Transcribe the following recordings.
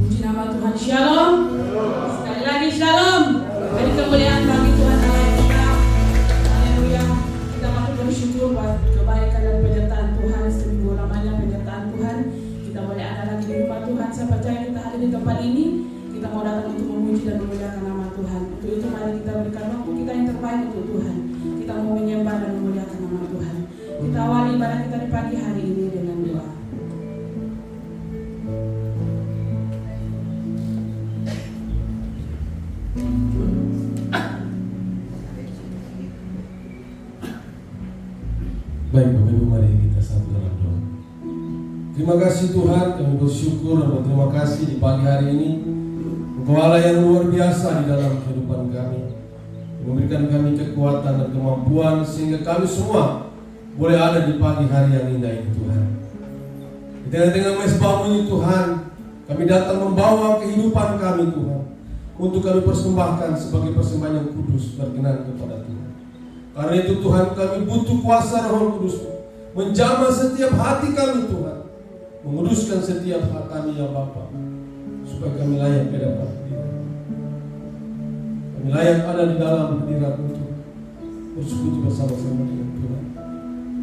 Puji nama Tuhan. Shalom. Sekali lagi shalom. Beri kemuliaan bagi Tuhan Allah kita. Haleluya. Kita patut bersyukur buat kebaikan dan penyertaan Tuhan seminggu lamanya, penyertaan Tuhan. Kita boleh ada lagi di rumah Tuhan. Saya percaya kita hadir di tempat ini. Kita mau datang untuk memuji dan memuliakan nama Tuhan. Untuk itu mari kita berikan waktu kita yang terbaik untuk Tuhan. Kita mau menyembah dan memuliakan nama Tuhan. Kita awali ibadah kita di pagi hari ini dengan doa. Baik Bapak Ibu, mari kita satu dalam doa. Terima kasih Tuhan, kami bersyukur dan berterima kasih di pagi hari ini. Engkau Allah yang luar biasa di dalam kehidupan kami, memberikan kami kekuatan dan kemampuan sehingga kami semua boleh ada di pagi hari yang indah ini Tuhan. Di tengah-tengah mezbah ini Tuhan, kami datang membawa kehidupan kami Tuhan, untuk kami persembahkan sebagai persembahan yang kudus berkenan kepada Tuhan. Karena itu Tuhan, kami butuh kuasa Roh Kudus menjamah setiap hati kami Tuhan, menguduskan setiap hati kami ya Bapa, supaya kami layak ke depan Diri. Kami layak ada di dalam hadirat untuk bersekutu bersama-sama dengan Tuhan.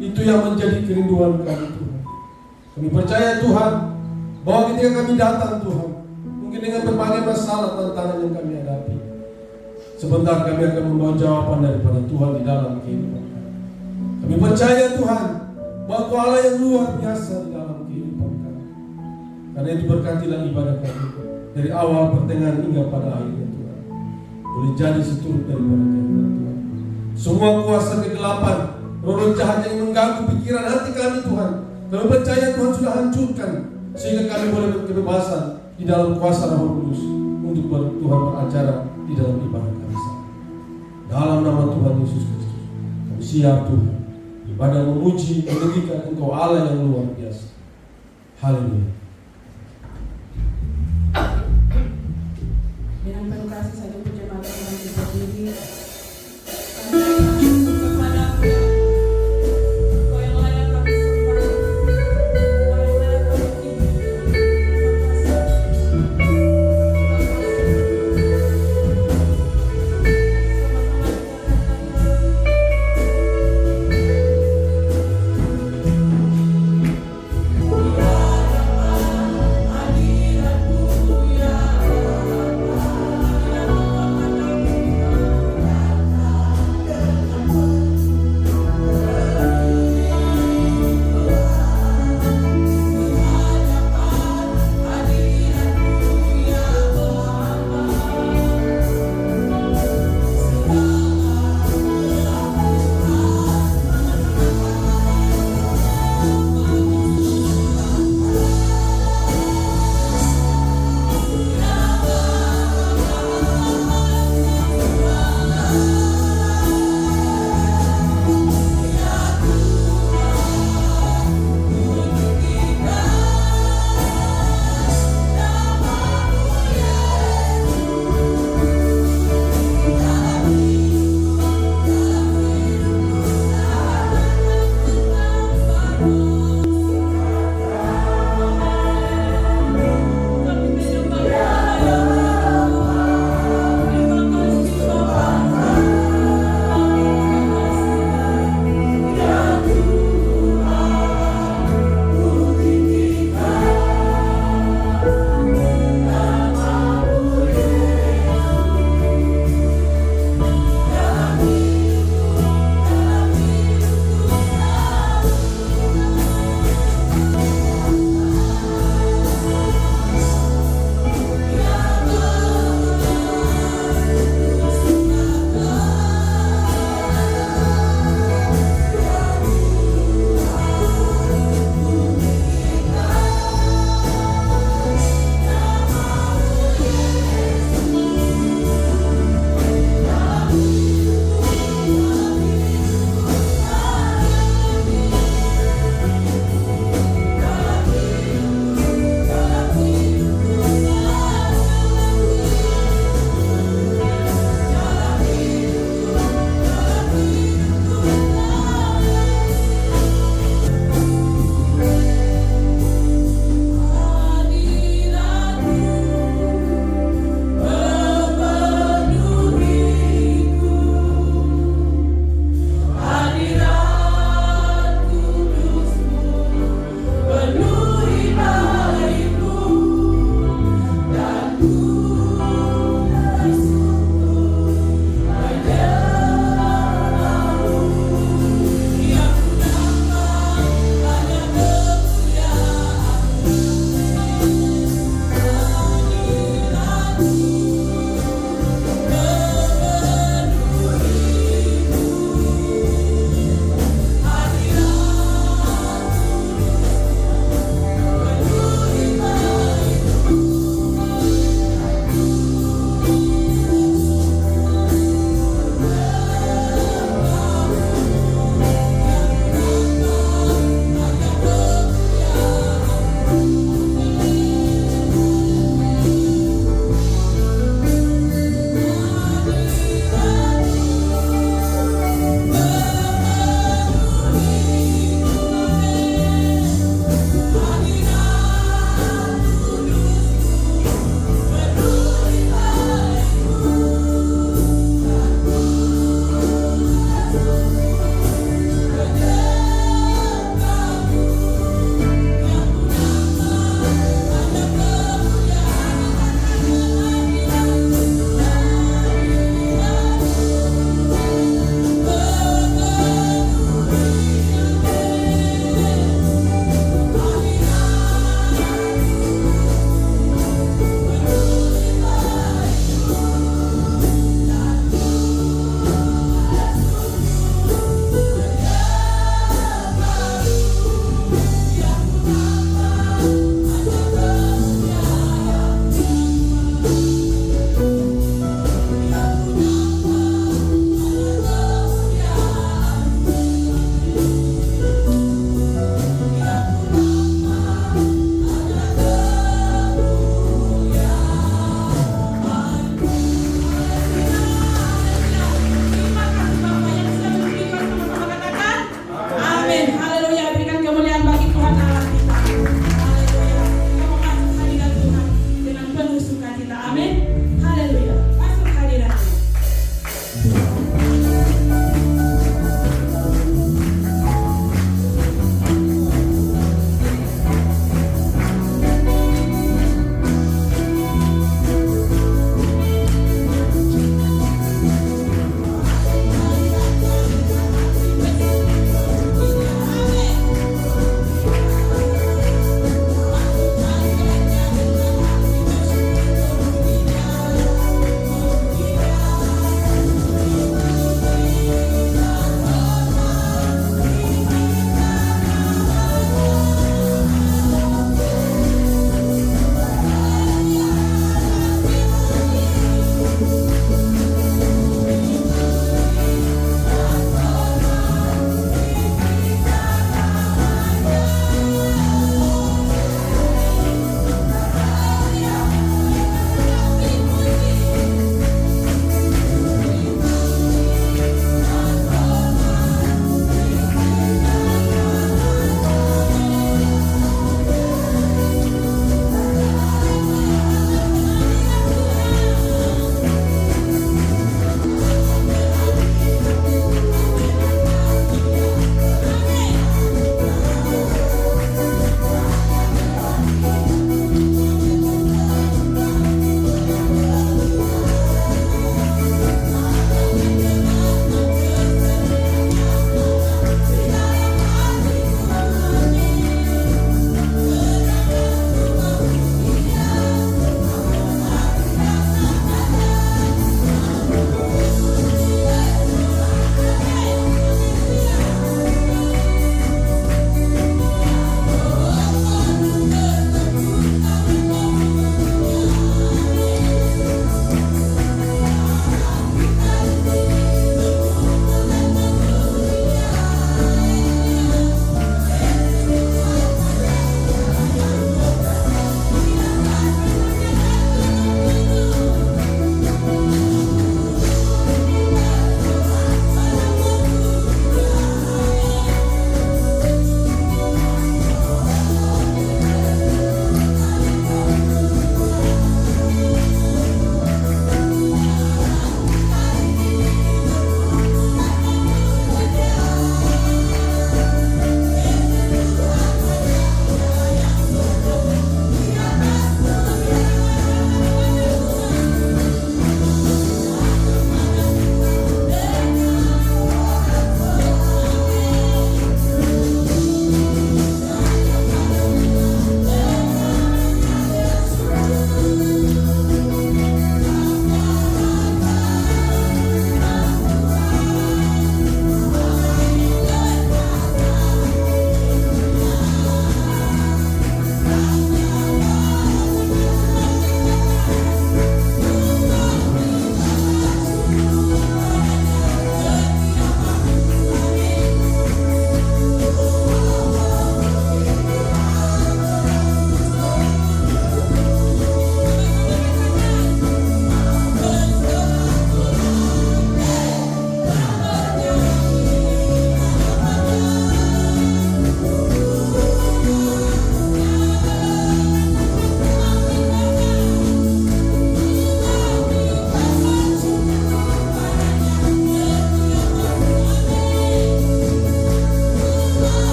Itu yang menjadi kerinduan kami Tuhan. Kami percaya Tuhan, bahwa ketika kami datang Tuhan, mungkin dengan berbagai masalah tantangan yang kami hadapi, sebentar kami akan membawa jawaban daripada Tuhan di dalam kehidupan kami. Kami percaya Tuhan, bahwa Kau Allah yang luar biasa di dalam kehidupan kami. Karena itu berkatilah ibadah kami dari awal, pertengahan hingga pada akhirnya Tuhan. Boleh jadi seturut daripada kehendak Tuhan. Semua kuasa kegelapan, roh jahat yang mengganggu pikiran hati kami Tuhan, kami percaya Tuhan sudah hancurkan, sehingga kami boleh berkebebasan di dalam kuasa Roh Kudus untuk Tuhan beracara di dalam ibadah kami. Dalam nama Tuhan Yesus Kristus, kami siap Tuhan ibadah memuji, meninggikan Engkau Allah yang luar biasa. Haleluya. Dengan penuh kasih saya puja nama Tuhan kita sendiri. Kau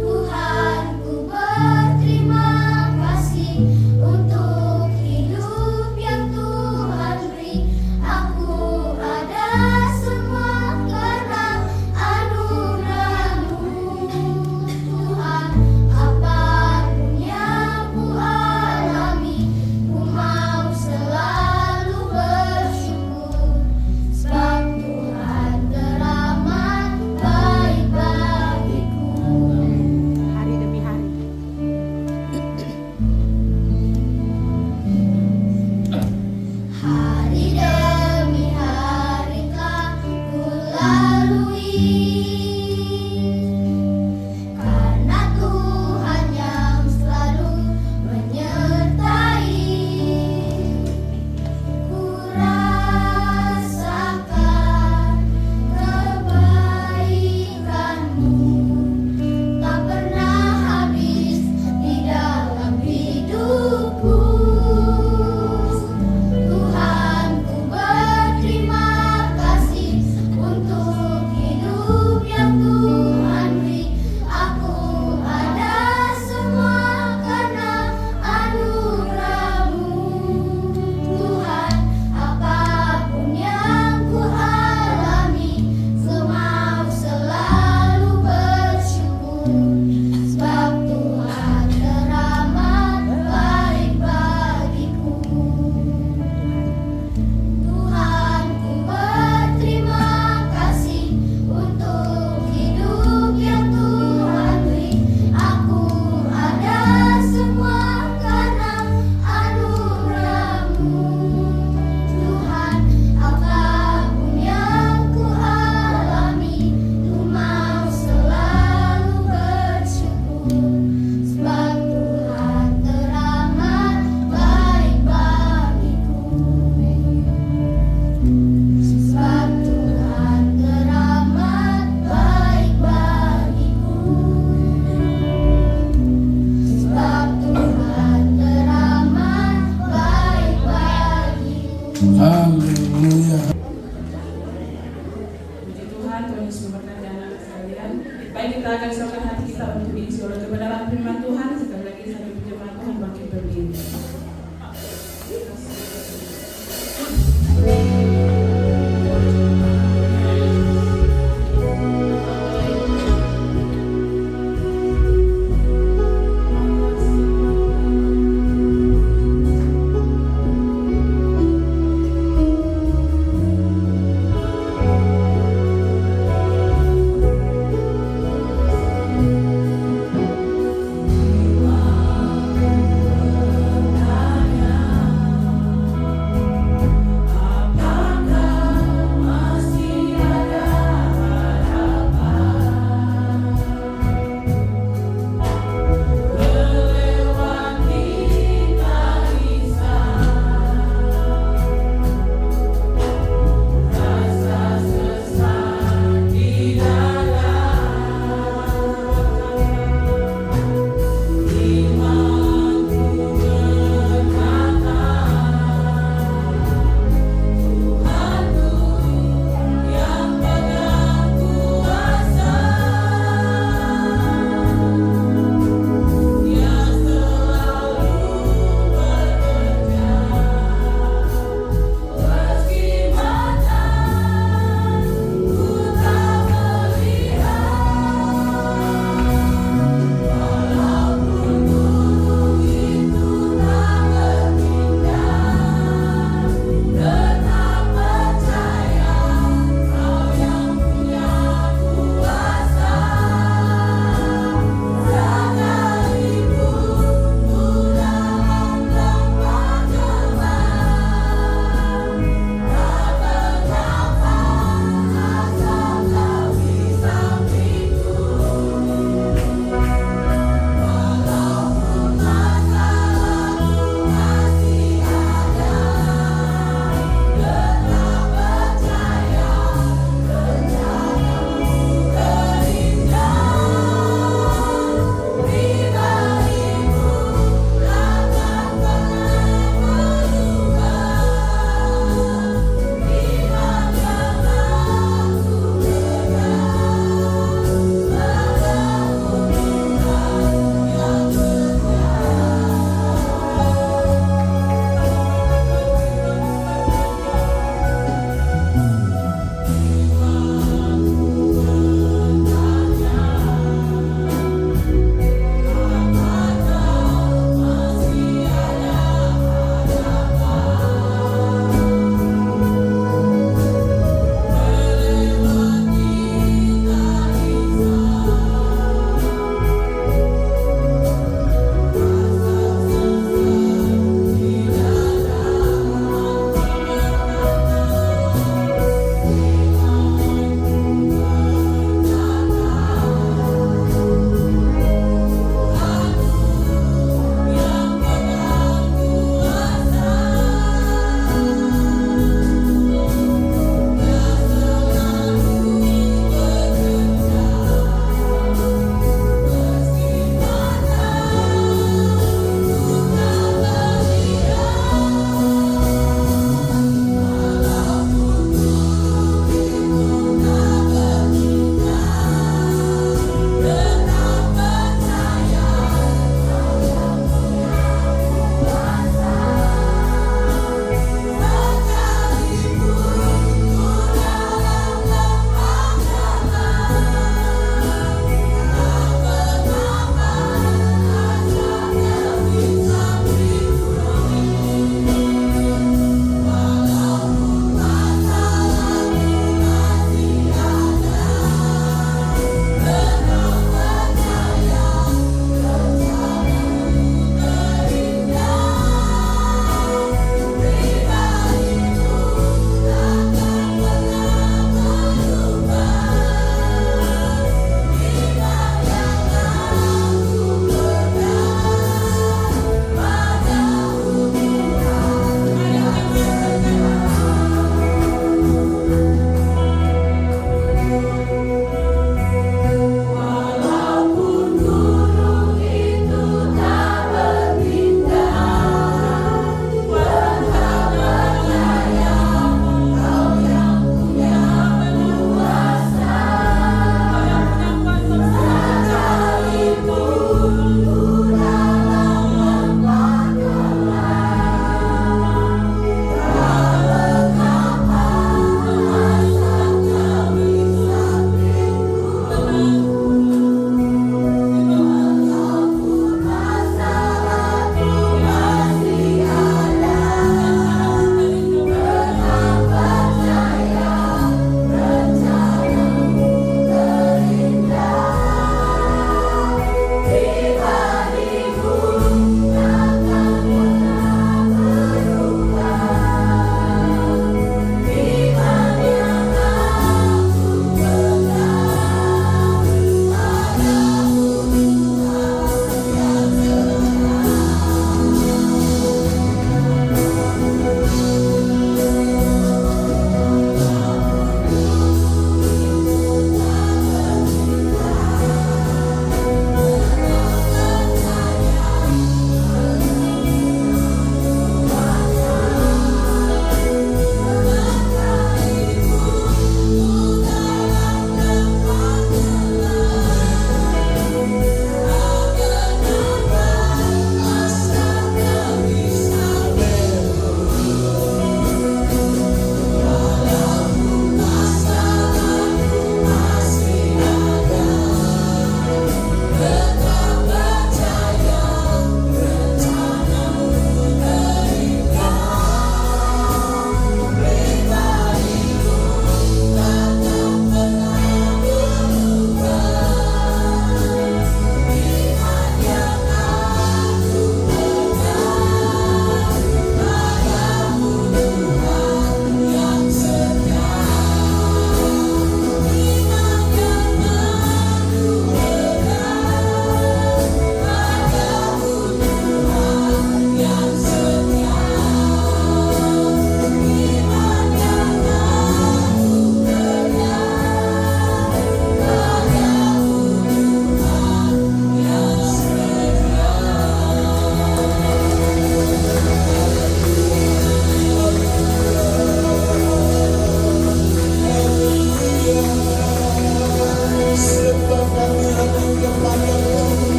Tuhan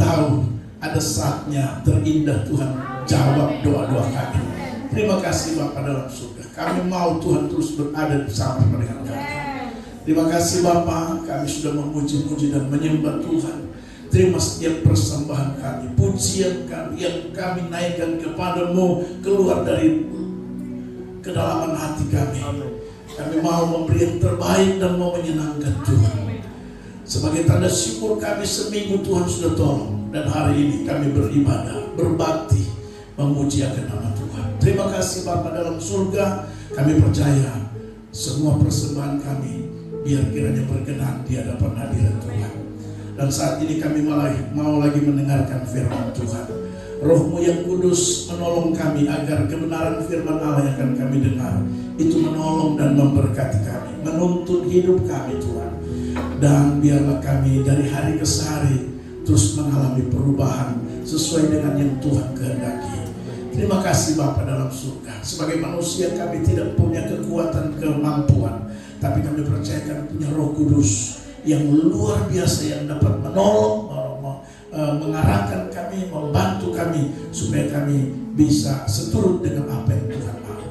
tahu ada saatnya terindah Tuhan jawab doa-doa kami. Terima kasih Bapa dalam surga. Kami mau Tuhan terus berada bersama dengan kami. Terima kasih Bapa, kami sudah memuji-muji dan menyembah Tuhan. Terima setiap persembahan kami, pujian kami yang kami naikkan kepadamu keluar dari kedalaman hati kami. Kami mau memberi yang terbaik dan mau menyenangkan Tuhan. Sebagai tanda syukur kami seminggu Tuhan sudah tolong. Dan hari ini kami beribadah, berbakti, memuji akan nama Tuhan. Terima kasih Bapa dalam surga. Kami percaya semua persembahan kami biar kiranya berkenan di hadapan hadirat Tuhan. Dan saat ini kami mau lagi mendengarkan firman Tuhan. Roh-Mu yang kudus menolong kami agar kebenaran firman Allah yang akan kami dengar itu menolong dan memberkati kami, menuntun hidup kami Tuhan. Dan biarlah kami dari hari ke hari terus mengalami perubahan sesuai dengan yang Tuhan kehendaki. Terima kasih Bapa dalam surga. Sebagai manusia kami tidak punya kekuatan kemampuan, tapi kami percaya kami punya Roh Kudus yang luar biasa yang dapat menolong, mengarahkan kami, membantu kami supaya kami bisa seturut dengan apa yang Tuhan mau.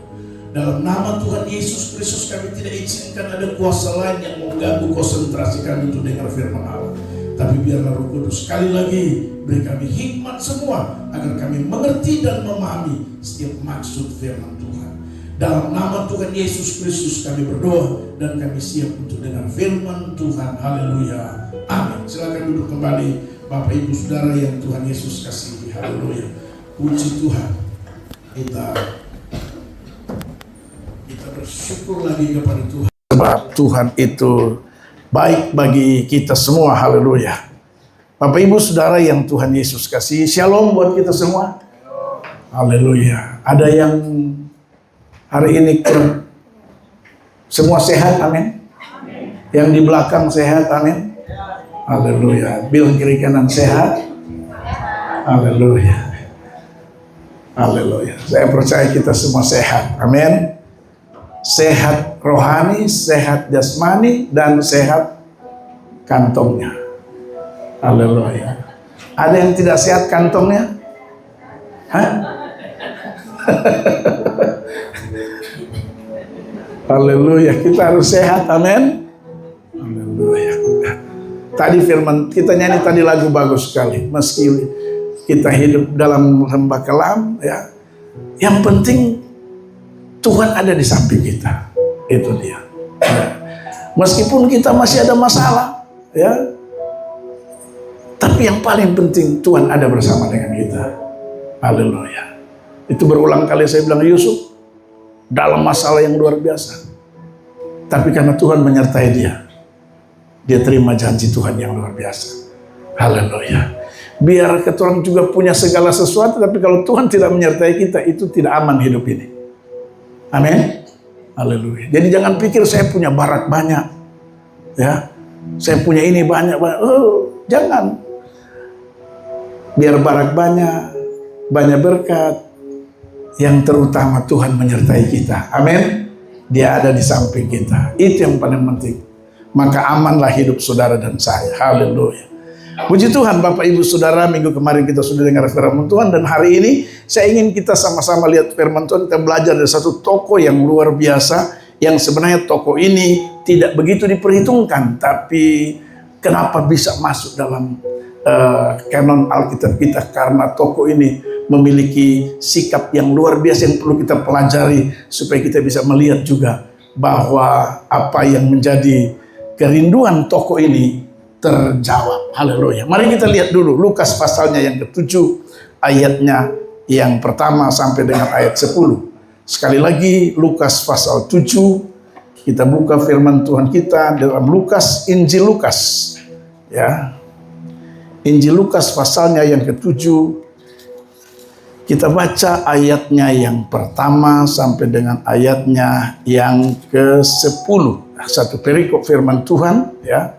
Dalam nama Tuhan Yesus Kristus kami tidak izinkan ada kuasa lain yang mengganggu konsentrasi kami untuk dengar firman Allah. Tapi biarlah Roh Kudus sekali lagi beri kami hikmat semua agar kami mengerti dan memahami setiap maksud firman Tuhan. Dalam nama Tuhan Yesus Kristus kami berdoa dan kami siap untuk dengar firman Tuhan. Haleluya. Amin. Silakan duduk kembali Bapak Ibu Saudara yang Tuhan Yesus kasihi. Haleluya. Puji Tuhan. Kita bersyukur lagi kepada Tuhan. Sebab Tuhan itu baik bagi kita semua. Haleluya. Bapak Ibu Saudara yang Tuhan Yesus kasihi. Shalom buat kita semua. Haleluya. Ada yang hari ini semua sehat, amin. Yang di belakang sehat, amin. Haleluya. Bilang kiri kanan sehat. Haleluya. Haleluya. Saya percaya kita semua sehat, amin. Sehat rohani, sehat jasmani, dan sehat kantongnya. Haleluya. Ada yang tidak sehat kantongnya? Hah? Haleluya, kita harus sehat, amin. Haleluya. Tadi firman kita nyanyi tadi lagu bagus sekali. Meski kita hidup dalam lembah kelam, ya, yang penting Tuhan ada di samping kita. Itu dia. Ya. Meskipun kita masih ada masalah, ya, tapi yang paling penting Tuhan ada bersama dengan kita. Haleluya. Itu berulang kali saya bilang, Yusuf dalam masalah yang luar biasa, tapi karena Tuhan menyertai dia terima janji Tuhan yang luar biasa. Haleluya. Biar kita orang juga punya segala sesuatu, tapi kalau Tuhan tidak menyertai kita, itu tidak aman hidup ini. Amin. Haleluya. Jadi jangan pikir saya punya barak banyak, ya, saya punya ini banyak. Jangan. Biar barak banyak berkat. Yang terutama Tuhan menyertai kita. Amin. Dia ada di samping kita. Itu yang paling penting. Maka amanlah hidup saudara dan saya. Haleluya. Puji Tuhan Bapak Ibu Saudara, minggu kemarin kita sudah dengar firman Tuhan. Dan hari ini saya ingin kita sama-sama lihat firman Tuhan. Kita belajar dari satu tokoh yang luar biasa. Yang sebenarnya tokoh ini tidak begitu diperhitungkan. Tapi kenapa bisa masuk dalam kanon Alkitab kita? Karena tokoh ini memiliki sikap yang luar biasa yang perlu kita pelajari supaya kita bisa melihat juga bahwa apa yang menjadi kerinduan tokoh ini terjawab. Haleluya. Mari kita lihat dulu Lukas pasalnya yang ke-7 ayatnya yang pertama sampai dengan ayat 10. Sekali lagi Lukas pasal 7. Kita buka firman Tuhan kita dalam Lukas, Injil Lukas, ya. Injil Lukas pasalnya yang ke-7. Kita baca ayatnya yang pertama sampai dengan ayatnya yang ke-10. Satu perikop firman Tuhan, ya.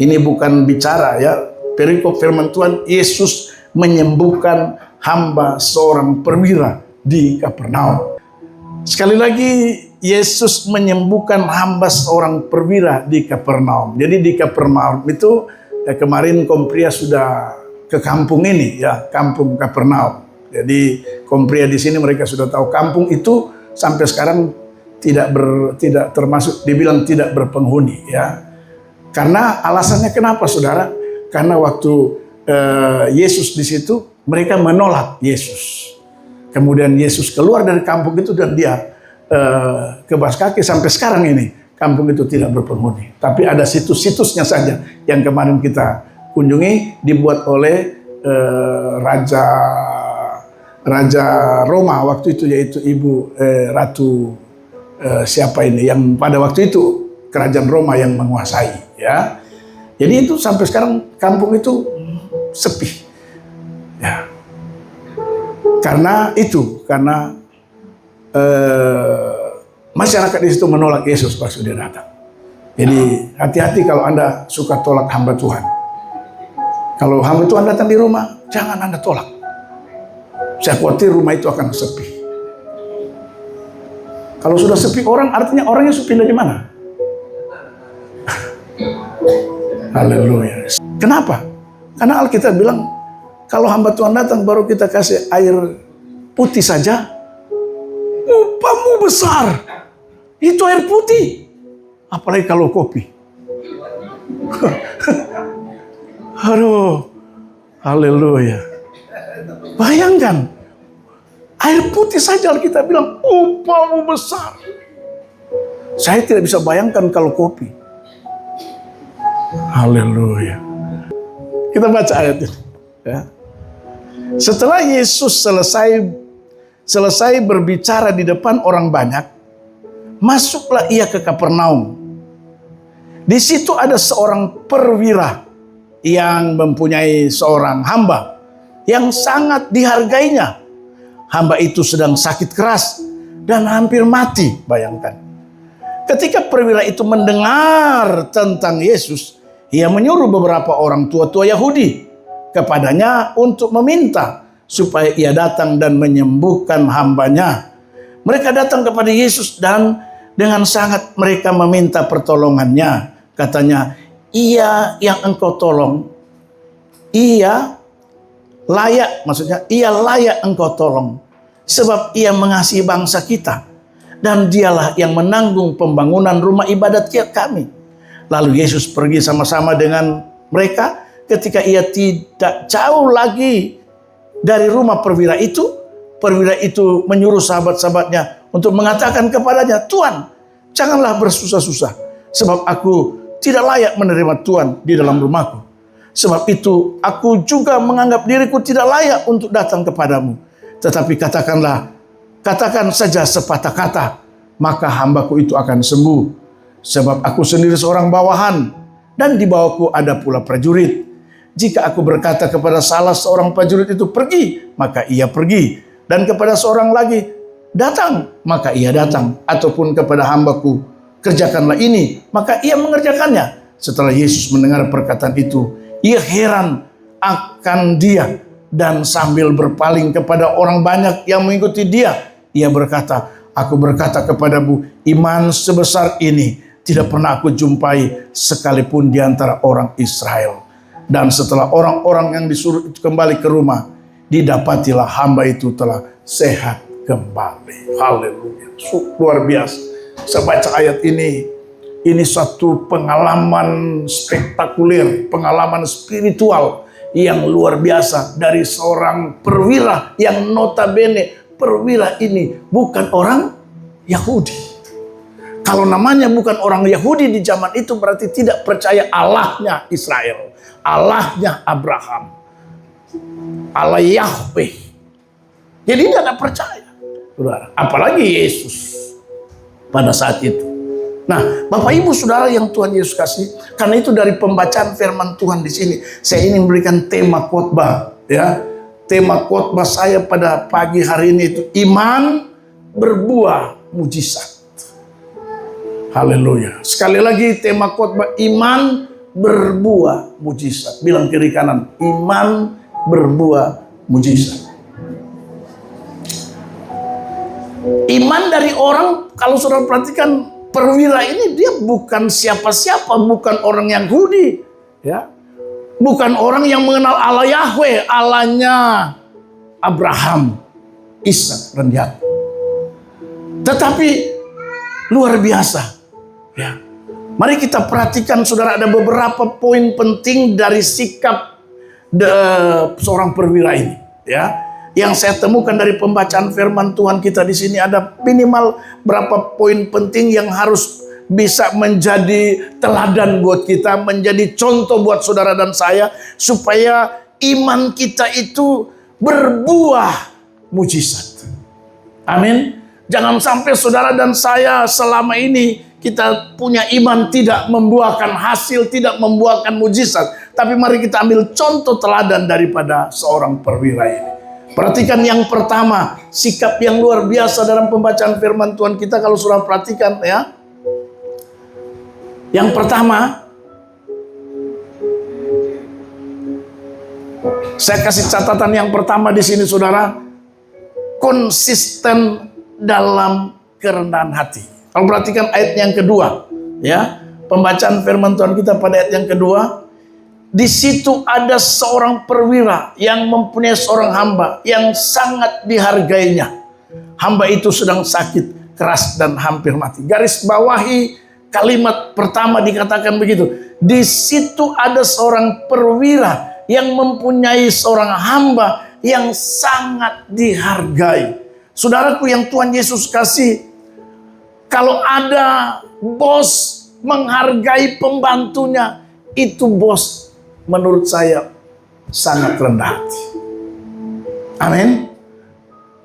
Ini bukan bicara, ya. Perikop firman Tuhan, Yesus menyembuhkan hamba seorang perwira di Kapernaum. Sekali lagi, Yesus menyembuhkan hamba seorang perwira di Kapernaum. Jadi di Kapernaum itu, ya, kemarin Kompria sudah ke kampung ini, ya, kampung Kapernaum. Jadi kaum pria di sini mereka sudah tahu kampung itu sampai sekarang tidak termasuk, dibilang tidak berpenghuni, ya. Karena alasannya kenapa, saudara? Karena waktu Yesus di situ, mereka menolak Yesus. Kemudian Yesus keluar dari kampung itu dan dia kebas kaki. Sampai sekarang ini kampung itu tidak berpenghuni. Tapi ada situs-situsnya saja yang kemarin kita kunjungi, dibuat oleh Raja Roma waktu itu, yaitu Ibu Ratu siapa ini yang pada waktu itu kerajaan Roma yang menguasai, ya. Jadi itu sampai sekarang kampung itu sepi, ya. Karena masyarakat di situ menolak Yesus waktu dia datang. Jadi hati-hati kalau Anda suka tolak hamba Tuhan. Kalau hamba Tuhan datang di rumah, jangan Anda tolak. Saya khawatir rumah itu akan sepi. Kalau sudah sepi orang, artinya orangnya pindah di mana? Haleluya. Kenapa? Karena Alkitab bilang, kalau hamba Tuhan datang baru kita kasih air putih saja, upamu besar. Itu air putih. Apalagi kalau kopi. Aduh, haleluya. Bayangkan, air putih saja kita bilang upamu besar. Saya tidak bisa bayangkan kalau kopi. Haleluya. Kita baca ayat ini, ya. Setelah Yesus selesai berbicara di depan orang banyak, masuklah ia ke Kapernaum. Di situ ada seorang perwira yang mempunyai seorang hamba yang sangat dihargainya. Hamba itu sedang sakit keras dan hampir mati, bayangkan. Ketika perwira itu mendengar tentang Yesus, ia menyuruh beberapa orang tua-tua Yahudi kepadanya untuk meminta supaya ia datang dan menyembuhkan hambanya. Mereka datang kepada Yesus dan dengan sangat mereka meminta pertolongannya. Katanya, ia yang engkau tolong, ia layak engkau tolong, sebab ia mengasihi bangsa kita, dan dialah yang menanggung pembangunan rumah ibadat kami. Lalu Yesus pergi sama-sama dengan mereka. Ketika ia tidak jauh lagi dari rumah perwira itu menyuruh sahabat-sahabatnya untuk mengatakan kepadanya, Tuhan, janganlah bersusah-susah, sebab aku tidak layak menerima Tuhan di dalam rumahku. Sebab itu aku juga menganggap diriku tidak layak untuk datang kepadamu. Tetapi katakan saja sepatah kata, maka hambaku itu akan sembuh. Sebab aku sendiri seorang bawahan, dan di bawahku ada pula prajurit. Jika aku berkata kepada salah seorang prajurit itu pergi, maka ia pergi. Dan kepada seorang lagi, datang, maka ia datang. Ataupun kepada hambaku, kerjakanlah ini, maka ia mengerjakannya. Setelah Yesus mendengar perkataan itu, ia heran akan dia. Dan sambil berpaling kepada orang banyak yang mengikuti dia, ia berkata, aku berkata kepadamu, iman sebesar ini tidak pernah aku jumpai sekalipun di antara orang Israel. Dan setelah orang-orang yang disuruh kembali ke rumah, didapatilah hamba itu telah sehat kembali. Haleluya. Luar biasa. Saya baca ayat ini satu pengalaman spektakuler, pengalaman spiritual yang luar biasa dari seorang perwira yang notabene perwira ini bukan orang Yahudi. Kalau namanya bukan orang Yahudi di zaman itu berarti tidak percaya Allahnya Israel, Allahnya Abraham, Allah Yahweh. Jadi dia tidak percaya, saudara. Apalagi Yesus pada saat itu. Nah, Bapak Ibu Saudara yang Tuhan Yesus kasih, karena itu dari pembacaan firman Tuhan di sini, saya ingin memberikan tema khotbah, ya. Tema khotbah saya pada pagi hari ini itu iman berbuah mujizat. Haleluya. Sekali lagi tema khotbah iman berbuah mujizat. Bilang kiri kanan, iman berbuah mujizat. Iman dari orang, kalau saudara perhatikan, perwira ini dia bukan siapa-siapa, bukan orang Yahudi, ya. Bukan orang yang mengenal Allah Yahweh, Allahnya Abraham, Ishak, dan Yakub. Tetapi luar biasa. Ya. Mari kita perhatikan saudara, ada beberapa poin penting dari sikap seorang perwira ini. Ya, yang saya temukan dari pembacaan firman Tuhan kita di sini ada minimal berapa poin penting yang harus bisa menjadi teladan buat kita, menjadi contoh buat saudara dan saya, supaya iman kita itu berbuah mujizat. Amin. Jangan sampai saudara dan saya selama ini kita punya iman tidak membuahkan hasil, tidak membuahkan mujizat. Tapi mari kita ambil contoh teladan daripada seorang perwira ini. Perhatikan yang pertama, sikap yang luar biasa dalam pembacaan firman Tuhan kita. Kalau saudara perhatikan ya, yang pertama, saya kasih catatan yang pertama di sini saudara, konsisten dalam kerendahan hati. Kalau perhatikan ayat yang kedua, ya, pembacaan firman Tuhan kita pada ayat yang kedua, di situ ada seorang perwira yang mempunyai seorang hamba yang sangat dihargainya. Hamba itu sedang sakit keras dan hampir mati. Garis bawahi kalimat pertama dikatakan begitu. Di situ ada seorang perwira yang mempunyai seorang hamba yang sangat dihargai. Saudaraku yang Tuhan Yesus kasih, kalau ada bos menghargai pembantunya, itu bos menurut saya sangat rendah hati. Amin.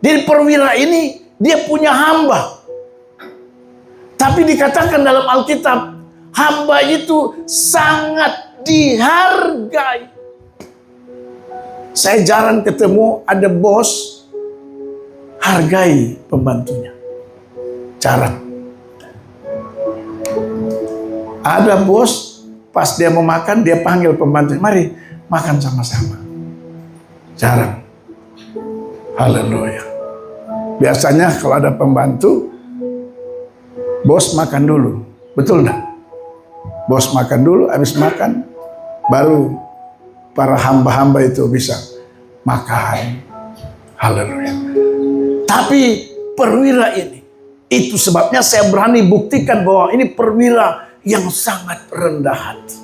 Di perwira ini dia punya hamba. Tapi dikatakan dalam Alkitab, hamba itu sangat dihargai. Saya jarang ketemu ada bos hargai pembantunya. Jarang. Ada bos, pas dia mau makan, dia panggil pembantunya, mari makan sama-sama. Jarang. Haleluya. Biasanya kalau ada pembantu, bos makan dulu, betul enggak? Bos makan dulu, habis makan, baru para hamba-hamba itu bisa makan. Haleluya. Tapi perwira ini, itu sebabnya saya berani buktikan bahwa ini perwira yang sangat rendah hati.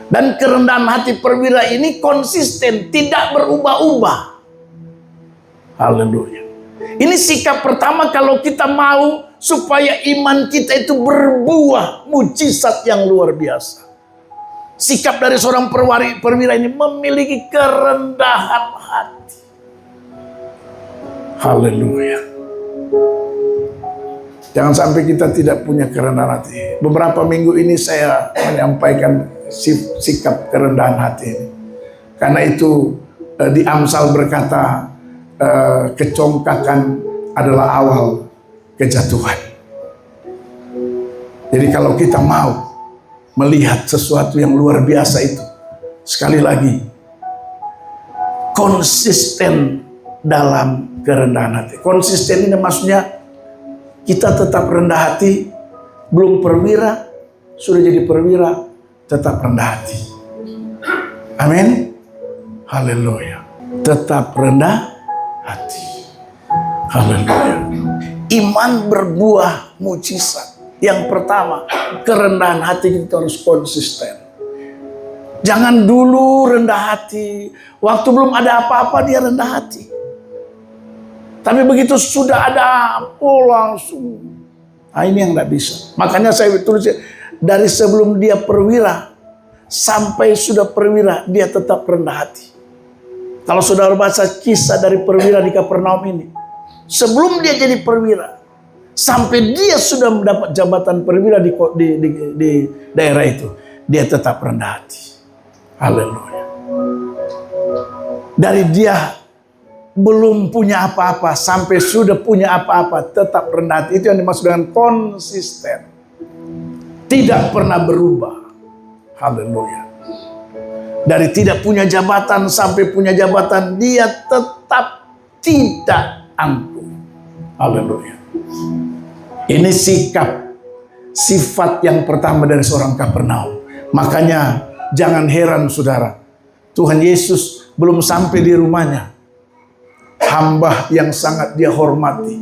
Dan kerendahan hati perwira ini konsisten, tidak berubah-ubah. Haleluya. Ini sikap pertama kalau kita mau supaya iman kita itu berbuah mujizat yang luar biasa. Sikap dari seorang perwira ini memiliki kerendahan hati. Haleluya. Jangan sampai kita tidak punya kerendahan hati. Beberapa minggu ini saya menyampaikan sikap kerendahan hati ini. Karena itu di Amsal berkata, kecongkakan adalah awal kejatuhan. Jadi kalau kita mau melihat sesuatu yang luar biasa itu, sekali lagi, konsisten dalam kerendahan hati. Konsisten ini maksudnya kita tetap rendah hati, belum perwira, sudah jadi perwira, tetap rendah hati. Amin. Haleluya. Tetap rendah hati. Haleluya. Iman berbuah mujizat. Yang pertama, kerendahan hati kita harus konsisten. Jangan dulu rendah hati, waktu belum ada apa-apa dia rendah hati. Tapi begitu sudah ada, langsung. Nah ini yang tidak bisa. Makanya saya tulis, dari sebelum dia perwira, sampai sudah perwira, dia tetap rendah hati. Kalau saudara baca kisah dari perwira di Kapernaum ini, sebelum dia jadi perwira, sampai dia sudah mendapat jabatan perwira di daerah itu, dia tetap rendah hati. Haleluya. Dari dia belum punya apa-apa sampai sudah punya apa-apa, tetap rendah hati. Itu yang dimaksud dengan konsisten. Tidak pernah berubah. Haleluya. Dari tidak punya jabatan sampai punya jabatan, dia tetap tidak angkuh. Haleluya. Ini sikap, sifat yang pertama dari seorang Kapernaum. Makanya Jangan heran saudara, Tuhan Yesus belum sampai di rumahnya, hamba yang sangat dia hormati,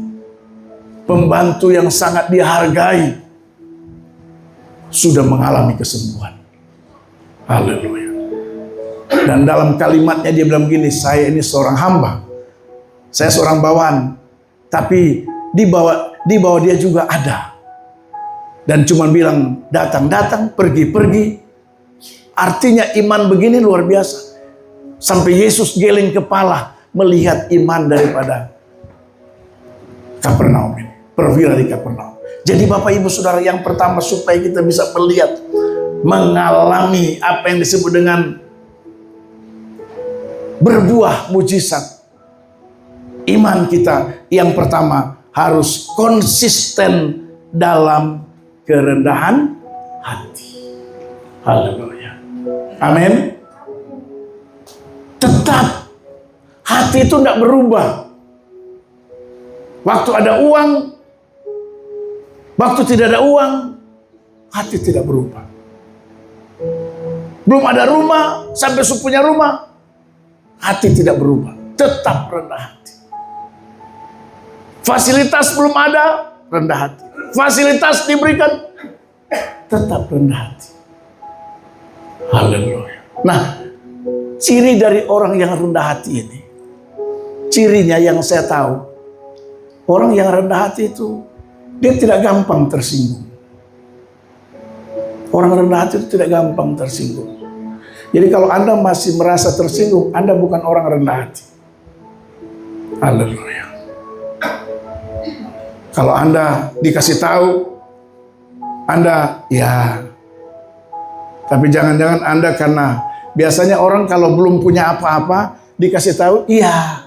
pembantu yang sangat dia hargai, sudah mengalami kesembuhan. Haleluya. Dan dalam kalimatnya dia bilang begini, saya ini seorang hamba, saya seorang bawahan, tapi di bawah dia juga ada. Dan cuma bilang datang, pergi. Artinya iman begini luar biasa. Sampai Yesus geleng kepala melihat iman daripada Kapernaum ini, perwira di Kapernaum. Jadi Bapak Ibu Saudara, yang pertama supaya kita bisa melihat, mengalami apa yang disebut dengan berbuah mujizat, iman kita yang pertama harus konsisten dalam kerendahan hati. Haleluya. Amin. Tetap hati itu tidak berubah. Waktu ada uang, waktu tidak ada uang, hati tidak berubah. Belum ada rumah, sampai punya rumah, hati tidak berubah. Tetap rendah hati. Fasilitas belum ada, rendah hati. Fasilitas diberikan, tetap rendah hati. Haleluya. Nah, ciri dari orang yang rendah hati ini, cirinya yang saya tahu, orang yang rendah hati itu, dia tidak gampang tersinggung. Orang rendah hati itu tidak gampang tersinggung. Jadi kalau Anda masih merasa tersinggung, Anda bukan orang rendah hati. Haleluya. Kalau Anda dikasih tahu, Anda ya. Tapi jangan-jangan Anda karena biasanya orang kalau belum punya apa-apa dikasih tahu, iya.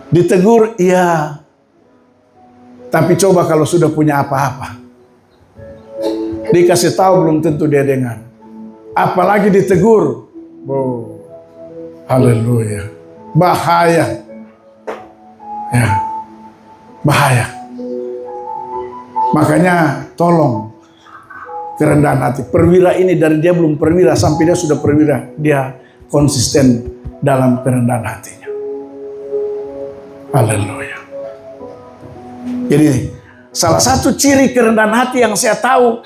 Ditegur, iya. Tapi coba kalau sudah punya apa-apa, dikasih tahu belum tentu dia dengar. Apalagi ditegur. Oh, haleluya. Bahaya. Ya. Bahaya. Makanya tolong kerendahan hati. Perwira ini dari dia belum perwira sampai dia sudah perwira, dia konsisten dalam kerendahan hatinya. Haleluya. Jadi salah satu ciri kerendahan hati yang saya tahu,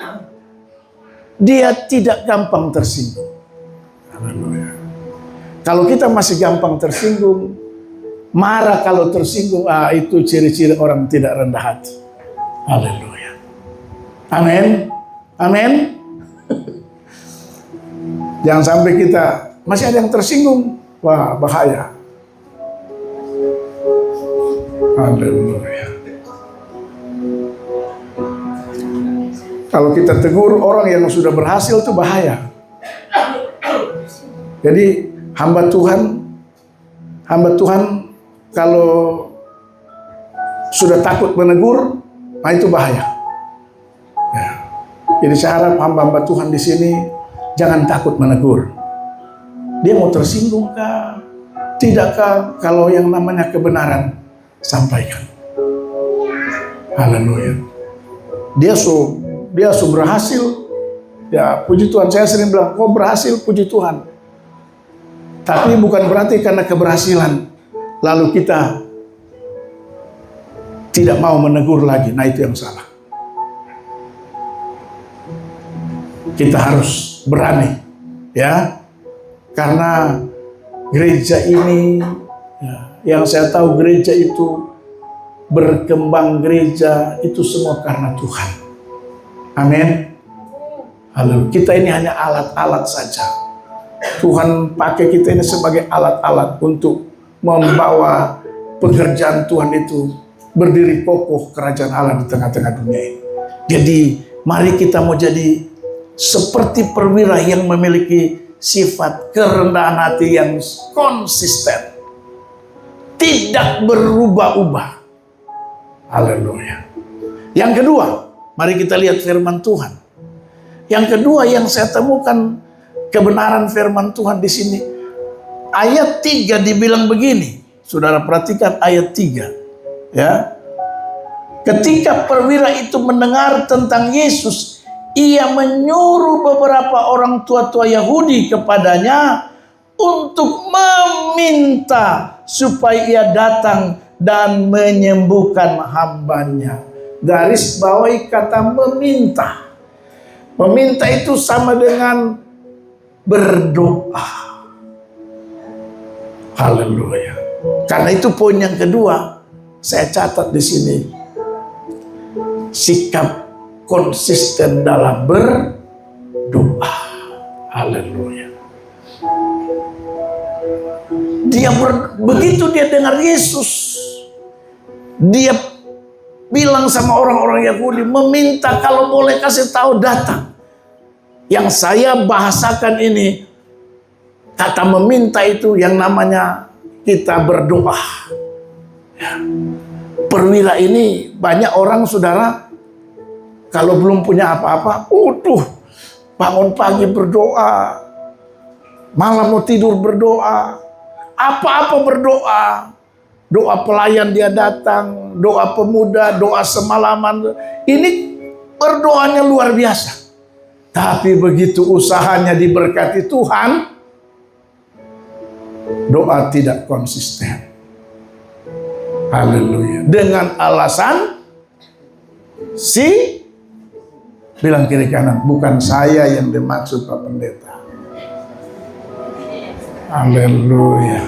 dia tidak gampang tersinggung. Haleluya. Kalau kita masih gampang tersinggung, marah kalau tersinggung, itu ciri-ciri orang tidak rendah hati. Haleluya. Amin. Amin. Jangan sampai kita masih ada yang tersinggung. Wah, bahaya. Haleluya. Kalau kita tegur orang yang sudah berhasil itu bahaya. Jadi hamba Tuhan kalau sudah takut menegur, nah itu bahaya. Ya. Jadi saya harap hamba-hamba Tuhan di sini jangan takut menegur. Dia mau tersinggung kah? Tidakkah? Kalau yang namanya kebenaran, sampaikan. Haleluya. Dia berhasil. Ya, puji Tuhan. Saya sering bilang, kok berhasil, puji Tuhan. Tapi bukan berarti karena keberhasilan lalu kita tidak mau menegur lagi. Nah, itu yang salah. Kita harus berani, ya. Karena gereja ini, ya, yang saya tahu gereja itu berkembang, gereja itu semua karena Tuhan. Amin. Haleluya. Kita ini hanya alat-alat saja. Tuhan pakai kita ini sebagai alat-alat untuk membawa pekerjaan Tuhan itu berdiri kokoh kerajaan Allah di tengah-tengah dunia ini. Jadi mari kita mau jadi seperti perwira yang memiliki sifat kerendahan hati yang konsisten, tidak berubah-ubah. Haleluya. Yang kedua, mari kita lihat firman Tuhan. Yang kedua yang saya temukan kebenaran firman Tuhan di sini, ayat 3 dibilang begini. Saudara perhatikan ayat 3, ya. Ketika perwira itu mendengar tentang Yesus, ia menyuruh beberapa orang tua-tua Yahudi kepadanya untuk meminta supaya ia datang dan menyembuhkan hambanya. Garis bawahi kata meminta. Meminta itu sama dengan berdoa. Haleluya. Karena itu poin yang kedua, saya catat di sini. Sikap konsisten dalam berdoa. Haleluya. Begitu dia dengar Yesus, dia bilang sama orang-orang Yahudi, meminta kalau boleh kasih tahu datang. Yang saya bahasakan ini, kata meminta itu yang namanya kita berdoa. Ya. Perwira ini banyak orang, saudara, kalau belum punya apa-apa, bangun pagi berdoa, malam mau tidur berdoa, apa-apa berdoa. Doa pelayan dia datang, doa pemuda, doa semalaman. Ini berdoanya luar biasa. Tapi begitu usahanya diberkati Tuhan, doa tidak konsisten. Haleluya. Dengan alasan bilang kiri kanan, bukan saya yang dimaksud Pak Pendeta. Haleluya.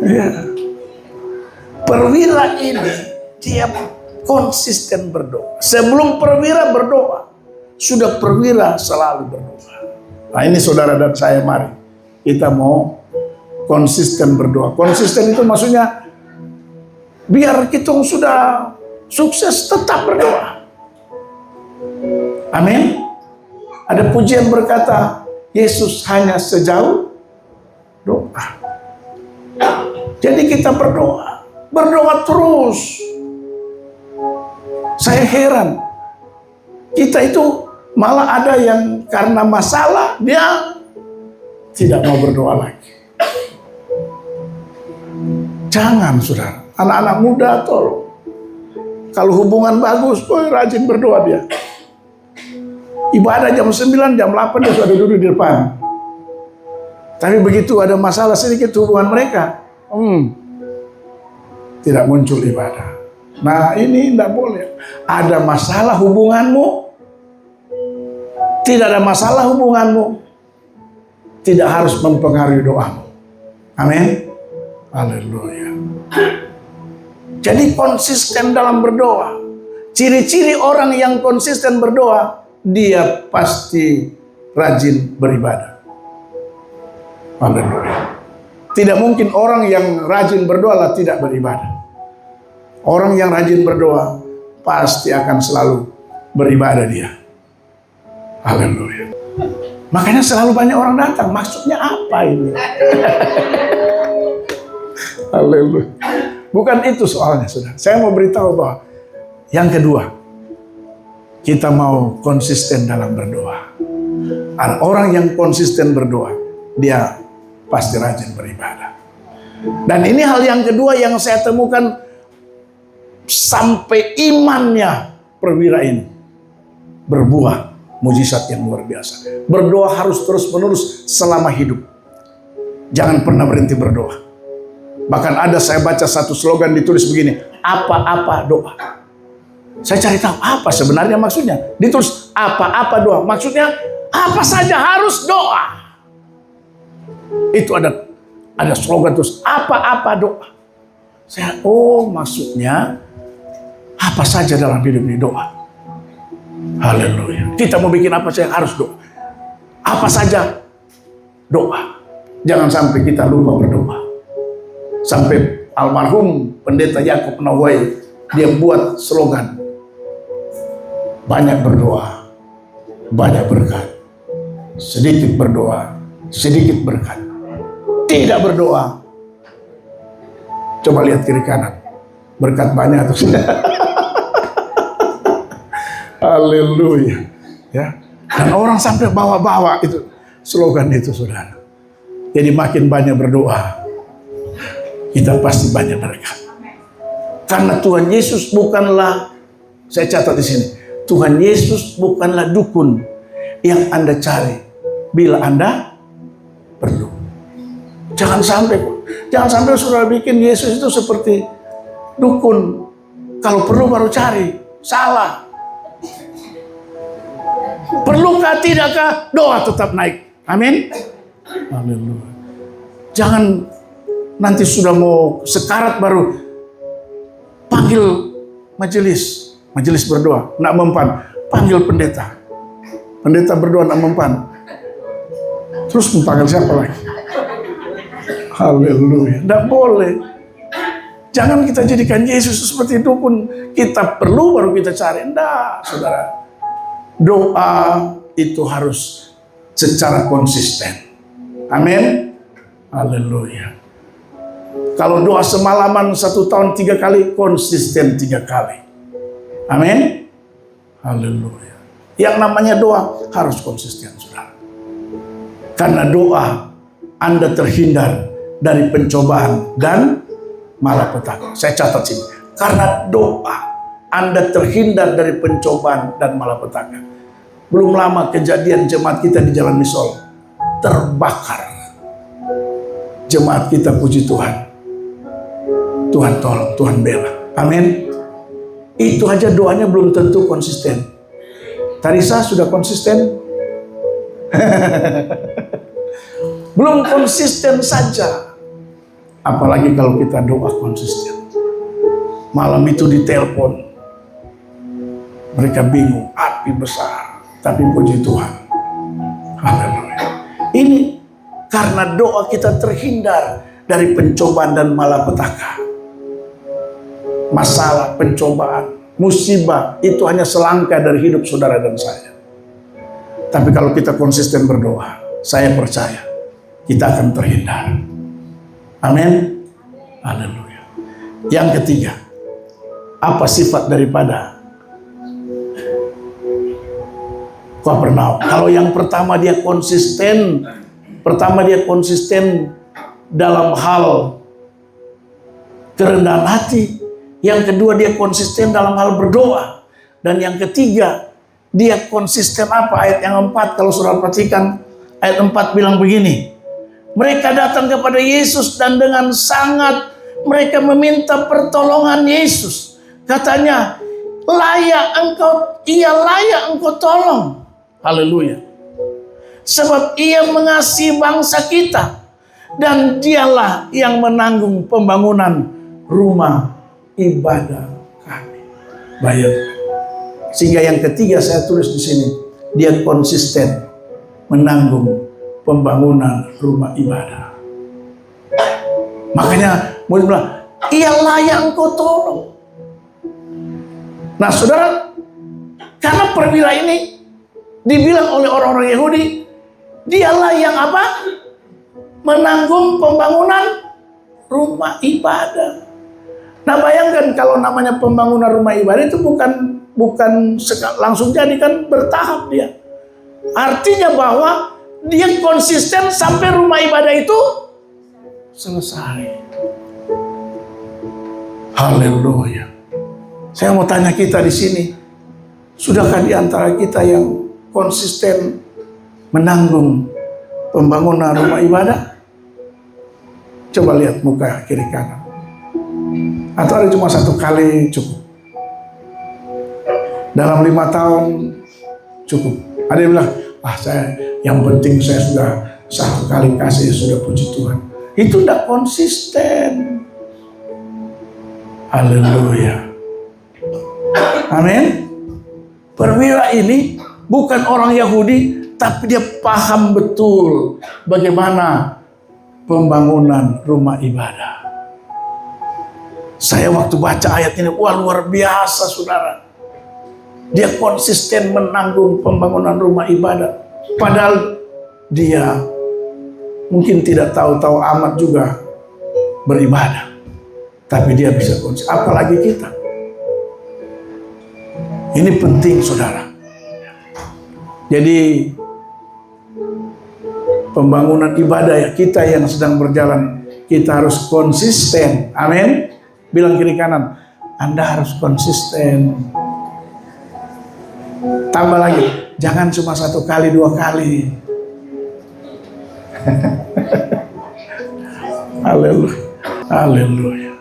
Ya. Perwira ini dia konsisten berdoa. Sebelum perwira berdoa, sudah perwira selalu berdoa. Nah ini saudara dan saya, mari kita mau konsisten berdoa. Konsisten itu maksudnya biar kita sudah sukses tetap berdoa. Amin. Ada pujian berkata, Yesus hanya sejauh doa. Jadi kita berdoa terus. Saya heran, kita itu malah ada yang karena masalah dia tidak mau berdoa lagi. Jangan, saudara. Anak-anak muda tolong. Kalau hubungan bagus, rajin berdoa dia. Ibadah jam 9, jam 8 dia sudah duduk di depan. Tapi begitu ada masalah sedikit hubungan mereka, tidak muncul ibadah. Nah ini tidak boleh. Ada masalah hubunganmu, tidak ada masalah hubunganmu, tidak harus mempengaruhi doamu. Amin. Haleluya. Jadi konsisten dalam berdoa. Ciri-ciri orang yang konsisten berdoa, dia pasti rajin beribadah. Haleluya. Tidak mungkin orang yang rajin berdoa lah tidak beribadah. Orang yang rajin berdoa pasti akan selalu beribadah dia. Haleluya. Makanya selalu banyak orang datang. Maksudnya apa ini? Haleluya. Bukan itu soalnya, saudara. Saya mau beritahu bahwa yang kedua, kita mau konsisten dalam berdoa. Orang yang konsisten berdoa, dia pasti rajin beribadah. Dan ini hal yang kedua yang saya temukan sampai imannya perwira ini berbuah mujizat yang luar biasa. Berdoa harus terus-menerus selama hidup. Jangan pernah berhenti berdoa. Bahkan ada saya baca satu slogan ditulis begini, apa-apa doa. Saya cari tahu apa sebenarnya maksudnya. Ditulis apa-apa doa. Maksudnya apa saja harus doa. Itu ada slogan terus apa-apa doa. Saya maksudnya apa saja dalam hidup ini doa. Haleluya. Kita mau bikin apa saja harus doa. Apa saja doa. Jangan sampai kita lupa berdoa. Sampai almarhum Pendeta Yakub Nawai, dia buat slogan, banyak berdoa, banyak berkat. Sedikit berdoa, sedikit berkat. Tidak berdoa, coba lihat kiri kanan, berkat banyak atau tidak. Haleluya. Ya. Dan orang sampai bawa-bawa itu slogan itu, saudara. Jadi makin banyak berdoa, kita pasti banyak berkat. Karena Tuhan Yesus bukanlah, saya catat di sini, Tuhan Yesus bukanlah dukun yang Anda cari bila Anda perlu. Jangan sampai saudara bikin Yesus itu seperti dukun. Kalau perlu baru cari. Salah. Perlukah tidakkah, doa tetap naik. Amin. Haleluya. Jangan nanti sudah mau sekarat baru panggil majelis berdoa, nak mempan. Panggil pendeta. Pendeta berdoa nak mempan. Terus panggil siapa lagi? Haleluya. Tidak boleh. Jangan kita jadikan Yesus seperti dukun. Kita perlu baru kita cari. Tidak, saudara. Doa itu harus secara konsisten. Amin. Haleluya. Kalau doa semalaman 1 tahun 3 kali, konsisten 3 kali. Amin. Haleluya. Yang namanya doa harus konsisten, saudara. Karena doa Anda terhindar dari pencobaan dan malapetaka. Saya catat sini. Karena doa Anda terhindar dari pencobaan dan malapetaka. Belum lama kejadian jemaat kita di Jalan Misol terbakar. Jemaat kita, puji Tuhan. Tuhan tolong, Tuhan bela. Amin. Itu aja doanya belum tentu konsisten. Tarisa sudah konsisten? Belum konsisten saja. Apalagi kalau kita doa konsisten. Malam itu ditelepon. Mereka bingung, api besar. Tapi puji Tuhan. Haleluya. Ini karena doa kita terhindar dari pencobaan dan malapetaka. Masalah, pencobaan, musibah itu hanya selangkah dari hidup saudara dan saya. Tapi kalau kita konsisten berdoa, saya percaya kita akan terhindar. Amin. Haleluya. Yang ketiga, apa sifat daripada Kapernaum? Kalau yang pertama dia konsisten, dalam hal kerendahan hati. Yang kedua dia konsisten dalam hal berdoa. Dan yang ketiga dia konsisten apa? Ayat yang 4 kalau saudara perhatikan, ayat 4 bilang begini. Mereka datang kepada Yesus dan dengan sangat mereka meminta pertolongan Yesus. Katanya, ia layak engkau tolong. Haleluya. Sebab ia mengasihi bangsa kita. Dan dialah yang menanggung pembangunan rumah ibadah kami. Bayangkan. Sehingga yang ketiga saya tulis di sini, dia konsisten menanggung pembangunan rumah ibadah. Makanya murid bilang, ia layak engkau tolong. Nah saudara, karena perwira ini dibilang oleh orang-orang Yahudi, dialah yang apa? Menanggung pembangunan rumah ibadah. Nah bayangkan kalau namanya pembangunan rumah ibadah itu bukan langsung jadi, kan bertahap dia. Artinya bahwa dia konsisten sampai rumah ibadah itu selesai. Haleluya. Saya mau tanya kita di sini, sudahkah di antara kita yang konsisten menanggung pembangunan rumah ibadah? Coba lihat muka kiri kanan. Atau ada cuma 1 kali cukup? Dalam 5 tahun cukup? Ada yang bilang, saya yang penting saya sudah 1 kali kasih, sudah puji Tuhan. Itu tidak konsisten. Haleluya. Amin. Perwira ini bukan orang Yahudi, tapi dia paham betul bagaimana pembangunan rumah ibadah. Saya waktu baca ayat ini, wah luar biasa saudara. Dia konsisten menanggung pembangunan rumah ibadah. Padahal dia mungkin tidak tahu-tahu amat juga beribadah. Tapi dia bisa konsisten. Apalagi kita. Ini penting saudara. Jadi pembangunan ibadah ya, kita yang sedang berjalan, kita harus konsisten. Amin. Bilang kiri kanan, Anda harus konsisten. Tambah lagi, jangan cuma 1 kali, 2 kali. Haleluya. Haleluya.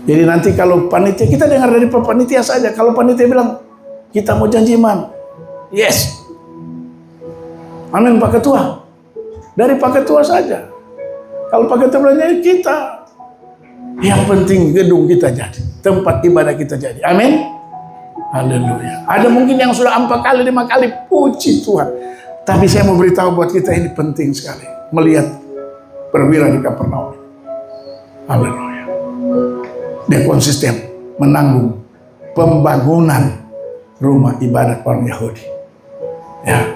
Jadi nanti kalau panitia, kita dengar dari panitia saja. Kalau panitia bilang, kita mau janji iman. Yes. Amin Pak Ketua. Dari Pak Ketua saja. Kalau Pak Ketua bilang, kita. Yang penting gedung kita jadi. Tempat ibadah kita jadi. Amin. Haleluya. Ada mungkin yang sudah 4 kali, 5 kali. Puji Tuhan. Tapi saya mau beritahu buat kita ini penting sekali. Melihat perwira di Kapernaum. Haleluya. Dia konsisten menanggung pembangunan rumah ibadat orang Yahudi. Ya.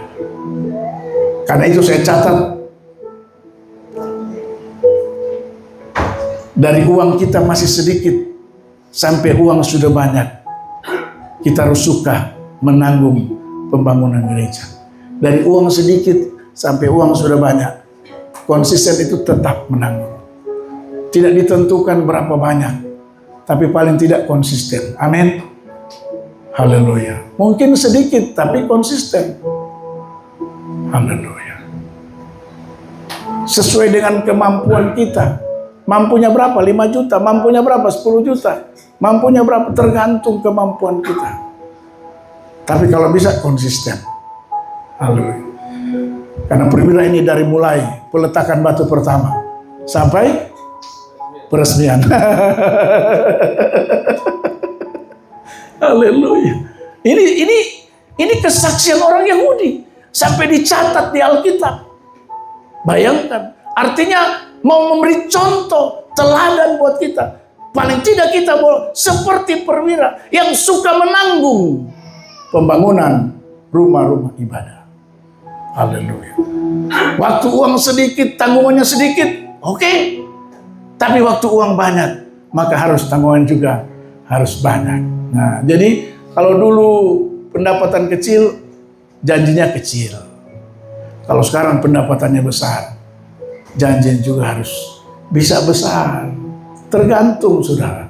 Karena itu saya catat, dari uang kita masih sedikit sampai uang sudah banyak, kita harus suka menanggung pembangunan gereja. Dari uang sedikit sampai uang sudah banyak, konsisten itu tetap menanggung. Tidak ditentukan berapa banyak, tapi paling tidak konsisten. Amin. Haleluya. Mungkin sedikit tapi konsisten. Haleluya. Sesuai dengan kemampuan kita. Mampunya berapa? 5 juta. Mampunya berapa? 10 juta. Mampunya berapa? Tergantung kemampuan kita. Tapi kalau bisa konsisten. Haleluya. Karena perwira ini dari mulai peletakan batu pertama sampai peresmian. Haleluya. Ini kesaksian orang Yahudi sampai dicatat di Alkitab. Bayangkan, artinya mau memberi contoh teladan buat kita. Paling tidak kita mau seperti perwira yang suka menanggung pembangunan rumah-rumah ibadah. Haleluya. Waktu uang sedikit, tanggungannya sedikit, oke. Tapi waktu uang banyak, maka harus tanggungan juga harus banyak. Nah, jadi kalau dulu pendapatan kecil, janjinya kecil. Kalau sekarang pendapatannya besar, janjinya juga harus bisa besar. Tergantung, saudara.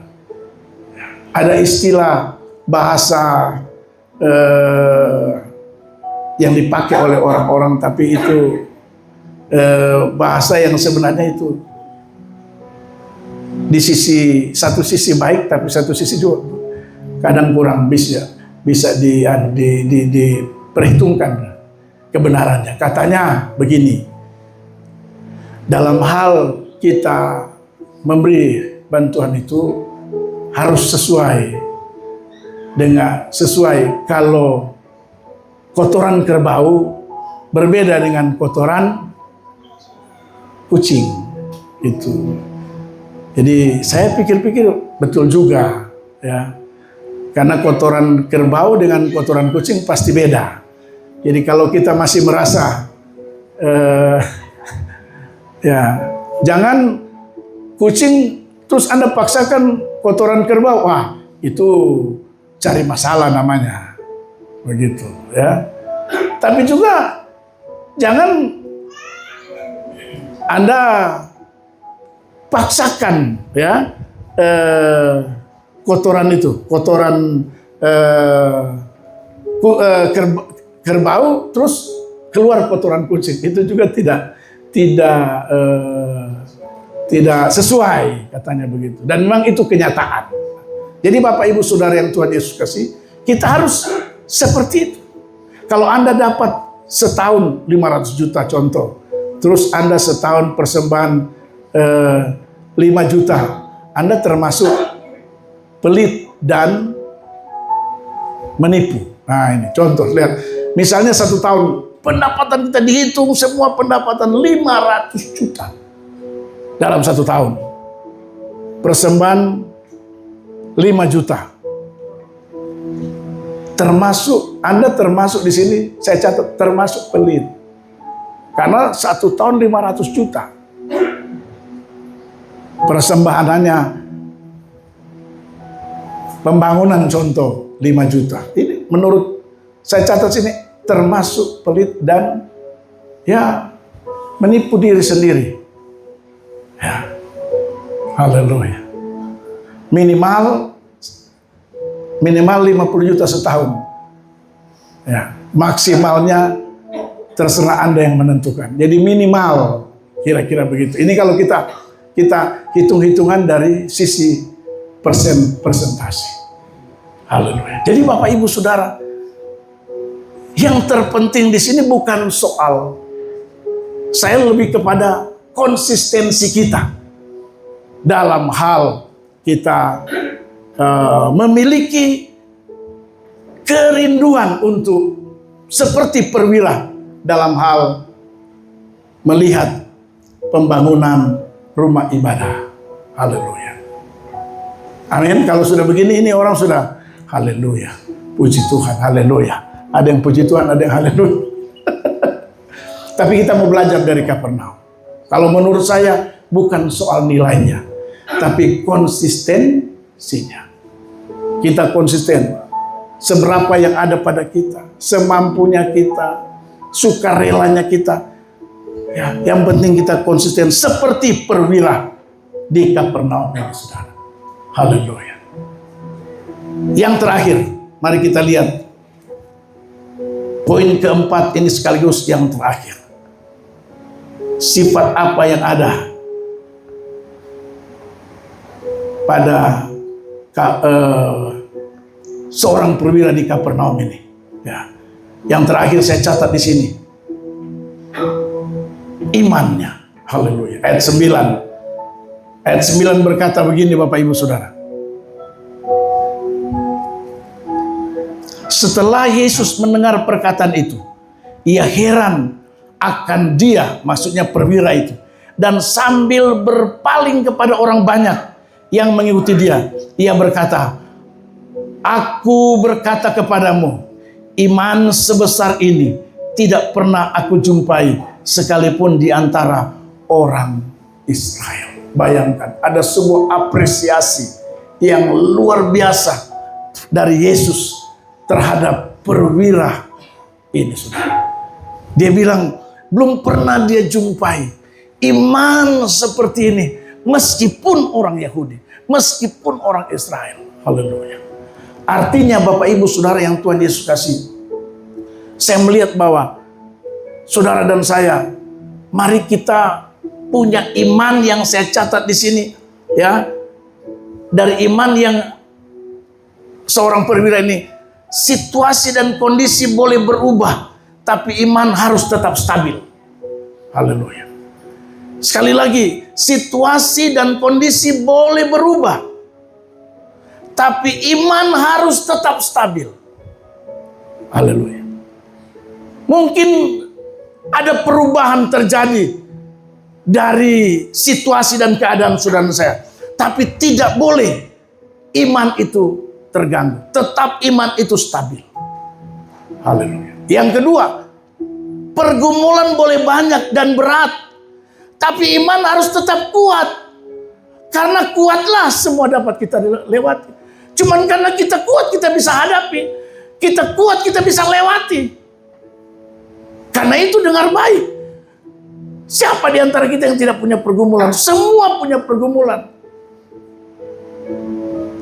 Ada istilah bahasa yang dipakai oleh orang-orang, tapi itu bahasa yang sebenarnya itu di satu sisi baik, tapi satu sisi juga kadang kurang bisa diperhitungkan kebenarannya. Katanya begini, dalam hal kita memberi bantuan itu harus sesuai kalau kotoran kerbau berbeda dengan kotoran kucing itu. Jadi saya pikir-pikir betul juga, ya, karena kotoran kerbau dengan kotoran kucing pasti beda. Jadi kalau kita masih merasa ya, jangan kucing terus Anda paksakan kotoran kerbau, wah itu cari masalah namanya, begitu ya. Tapi juga jangan Anda paksakan ya kotoran itu, kotoran kerbau terus keluar kotoran kucing, itu juga tidak sesuai, katanya begitu. Dan memang itu kenyataan. Jadi Bapak Ibu Saudara yang Tuhan Yesus kasih, kita harus seperti itu. Kalau Anda dapat setahun 500 juta contoh, terus Anda setahun persembahan 5 juta, Anda termasuk pelit dan menipu. Nah ini contoh, lihat. Misalnya 1 tahun, pendapatan kita dihitung semua pendapatan 500 juta. Dalam 1 tahun. Persembahan 5 juta. Anda termasuk di sini, saya catat termasuk pelit. Karena 1 tahun 500 juta. Persembahannya pembangunan contoh 5 juta. Ini menurut saya catat sini termasuk pelit dan ya menipu diri sendiri. Ya. Haleluya. Minimal 50 juta setahun. Ya, maksimalnya terserah Anda yang menentukan. Jadi minimal kira-kira begitu. Ini kalau kita hitung-hitungan dari sisi persentase. Haleluya. Jadi Bapak Ibu Saudara, yang terpenting di sini bukan soal, saya lebih kepada konsistensi kita dalam hal kita memiliki kerinduan untuk seperti perwira dalam hal melihat pembangunan rumah ibadah. Haleluya. Amin. Kalau sudah begini, ini orang sudah haleluya. Puji Tuhan. Haleluya. Ada yang puji Tuhan, ada yang haleluya. Tapi kita mau belajar dari Kapernaum. Kalau menurut saya bukan soal nilainya, tapi konsistensinya. Kita konsisten. Seberapa yang ada pada kita, semampunya kita, sukarelanya kita. Ya, yang penting kita konsisten seperti perwira di Kapernaum ini, saudara. Haleluya. Yang terakhir, mari kita lihat poin keempat ini sekaligus yang terakhir. Sifat apa yang ada pada seorang perwira di Kapernaum ini. Ya. Yang terakhir saya catat di sini. Imannya. Haleluya. Ayat 9. Ayat 9 berkata begini Bapak Ibu Saudara. Setelah Yesus mendengar perkataan itu, ia heran akan dia, maksudnya perwira itu. Dan sambil berpaling kepada orang banyak yang mengikuti dia, ia berkata, aku berkata kepadamu, iman sebesar ini tidak pernah aku jumpai sekalipun di antara orang Israel. Bayangkan, ada sebuah apresiasi yang luar biasa dari Yesus terhadap perwira ini, saudara. Dia bilang, belum pernah dia jumpai iman seperti ini, meskipun orang Yahudi, meskipun orang Israel. Haleluya. Artinya Bapak Ibu Saudara yang Tuhan Yesus kasih, saya melihat bahwa saudara dan saya, mari kita punya iman yang saya catat di sini, ya. Dari iman yang seorang perwira ini, situasi dan kondisi boleh berubah, tapi iman harus tetap stabil. Haleluya. Sekali lagi, situasi dan kondisi boleh berubah, tapi iman harus tetap stabil. Haleluya. Mungkin ada perubahan terjadi dari situasi dan keadaan saudara saya, tapi tidak boleh iman itu terganggu. Tetap iman itu stabil. Haleluya. Yang kedua, pergumulan boleh banyak dan berat, tapi iman harus tetap kuat. Karena kuatlah semua dapat kita lewati. Cuman karena kita kuat kita bisa hadapi. Kita kuat kita bisa lewati. Karena itu dengar baik. Siapa di antara kita yang tidak punya pergumulan? Semua punya pergumulan.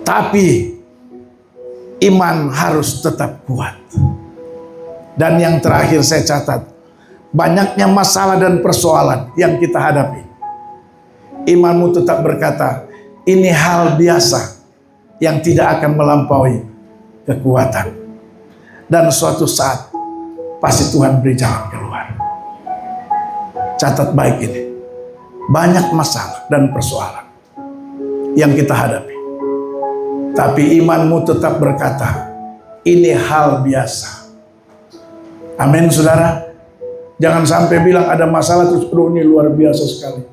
Tapi iman harus tetap kuat. Dan yang terakhir saya catat, banyaknya masalah dan persoalan yang kita hadapi, imanmu tetap berkata, ini hal biasa yang tidak akan melampaui kekuatan. Dan suatu saat pasti Tuhan beri jalan keluar. Catat baik ini. Banyak masalah dan persoalan yang kita hadapi, tapi imanmu tetap berkata, ini hal biasa. Amin, saudara. Jangan sampai bilang ada masalah terus, aduh ini luar biasa sekali.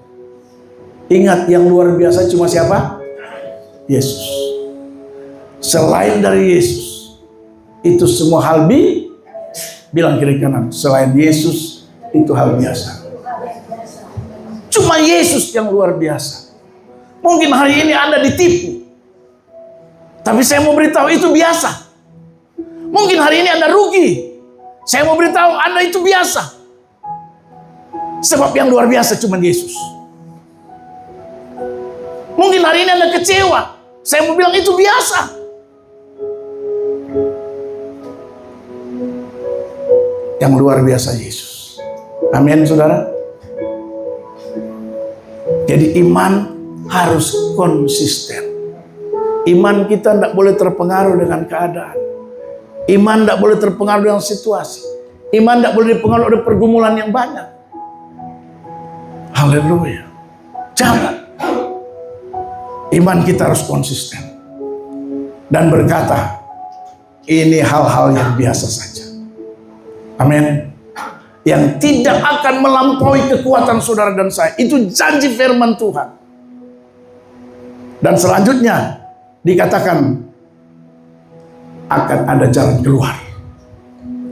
Ingat, yang luar biasa cuma siapa? Yesus. Selain dari Yesus, itu semua hal bilang kiri kanan. Selain Yesus, itu hal biasa. Cuma Yesus yang luar biasa. Mungkin hari ini Anda ditipu, tapi saya mau beritahu itu biasa. Mungkin hari ini Anda rugi, saya mau beritahu Anda itu biasa. Sebab yang luar biasa cuma Yesus. Mungkin hari ini Anda kecewa, Saya mau bilang itu biasa. Yang luar biasa Yesus. Amin, saudara. Jadi iman harus konsisten. Iman kita tidak boleh terpengaruh dengan keadaan. Iman tidak boleh terpengaruh dengan situasi. Iman tidak boleh dipengaruhi oleh pergumulan yang banyak. Haleluya. Jangan. Iman kita harus konsisten. Dan berkata, ini hal-hal yang biasa saja. Amin. Yang tidak akan melampaui kekuatan saudara dan saya. Itu janji firman Tuhan. Dan selanjutnya dikatakan akan ada jalan keluar.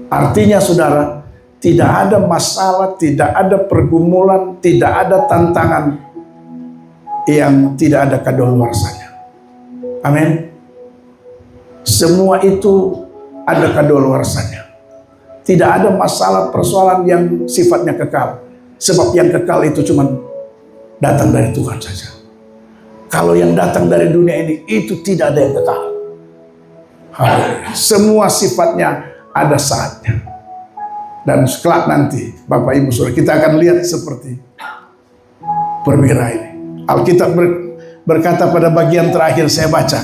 Artinya saudara, tidak ada masalah, tidak ada pergumulan, tidak ada tantangan yang tidak ada kadaluarsanya. Amin. Semua itu ada kadaluarsanya. Tidak ada masalah persoalan yang sifatnya kekal. Sebab yang kekal itu cuma datang dari Tuhan saja. Kalau yang datang dari dunia ini, itu tidak ada yang kekal. Semua sifatnya ada saatnya. Dan kelak nanti, Bapak Ibu Saudara, kita akan lihat seperti perwira ini. Alkitab berkata pada bagian terakhir saya baca.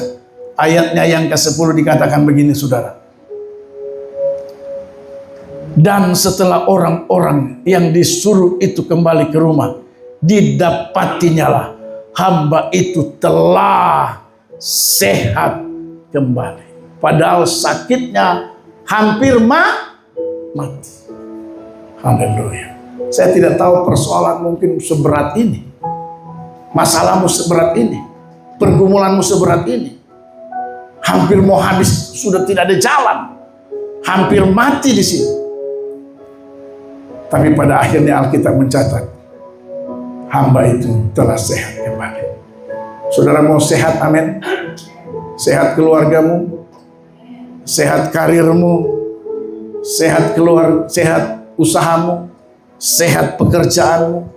Ayatnya yang ke-10 dikatakan begini, saudara. Dan setelah orang-orang yang disuruh itu kembali ke rumah, didapatinya lah hamba itu telah sehat kembali. Padahal sakitnya hampir mati. Haleluya. Saya tidak tahu persoalan mungkin seberat ini. Masalahmu seberat ini. Pergumulanmu seberat ini. Hampir mau habis, sudah tidak ada jalan. Hampir mati di sini. Tapi pada akhirnya Alkitab mencatat, hamba itu telah sehat kembali. Saudara mau sehat, amin. Sehat keluargamu, sehat karirmu, sehat sehat usahamu, sehat pekerjaanmu.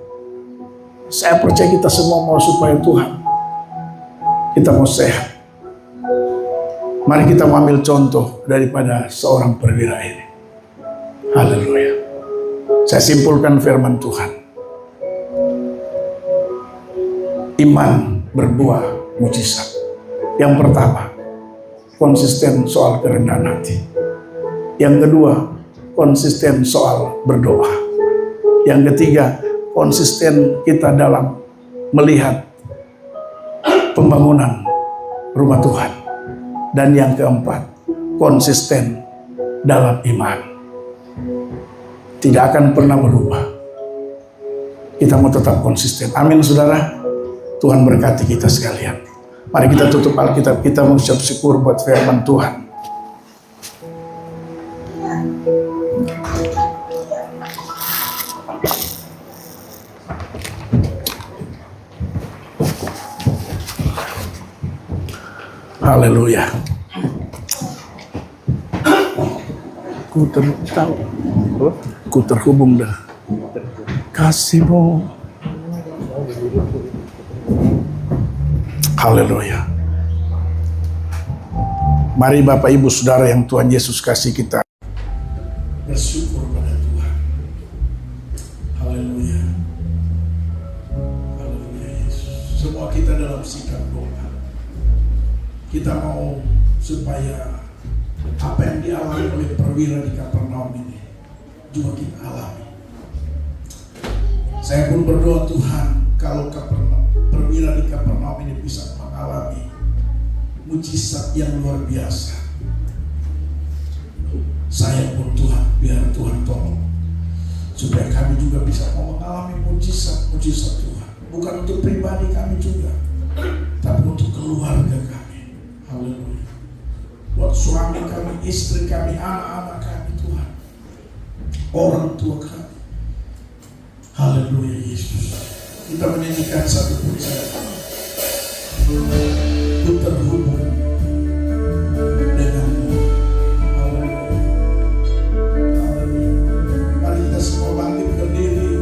Saya percaya kita semua mau supaya Tuhan, kita mau sehat. Mari kita mengambil contoh daripada seorang perwira ini. Haleluya. Saya simpulkan firman Tuhan. Iman berbuah mujizat. Yang pertama, konsisten soal kerendahan hati. Yang kedua, konsisten soal berdoa. Yang ketiga, konsisten kita dalam melihat pembangunan rumah Tuhan. Dan yang keempat, konsisten dalam iman. Tidak akan pernah berubah. Kita mau tetap konsisten. Amin, saudara. Tuhan berkati kita sekalian. Mari kita tutup Alkitab, kita mengucap syukur buat firman Tuhan. Haleluya. Ku terhubung dah. Kasih-Mu. Haleluya. Mari Bapak Ibu Saudara yang Tuhan Yesus kasih, kita bersyukur pada Tuhan. Haleluya. Haleluya Yesus. Semua kita dalam sikap doa. Kita mau supaya apa yang dialami oleh perwira di Kapernaum ini juga kita alami. Saya pun berdoa, Tuhan, kalau perwira di Kapernaum ini bisa mengalami mujizat yang luar biasa, saya pun Tuhan, biar Tuhan tolong supaya kami juga bisa mengalami mujizat Tuhan. Bukan untuk pribadi kami juga, tapi untuk keluarga kami. Haleluya. Buat suami kami, istri kami, anak-anak kami, Tuhan, orang tua kami. Haleluya Yesus. Kita menyanyikan satu pujian. Ku terhubung denganmu. Haleluya. Haleluya. Mari kita semua bangkit berdiri,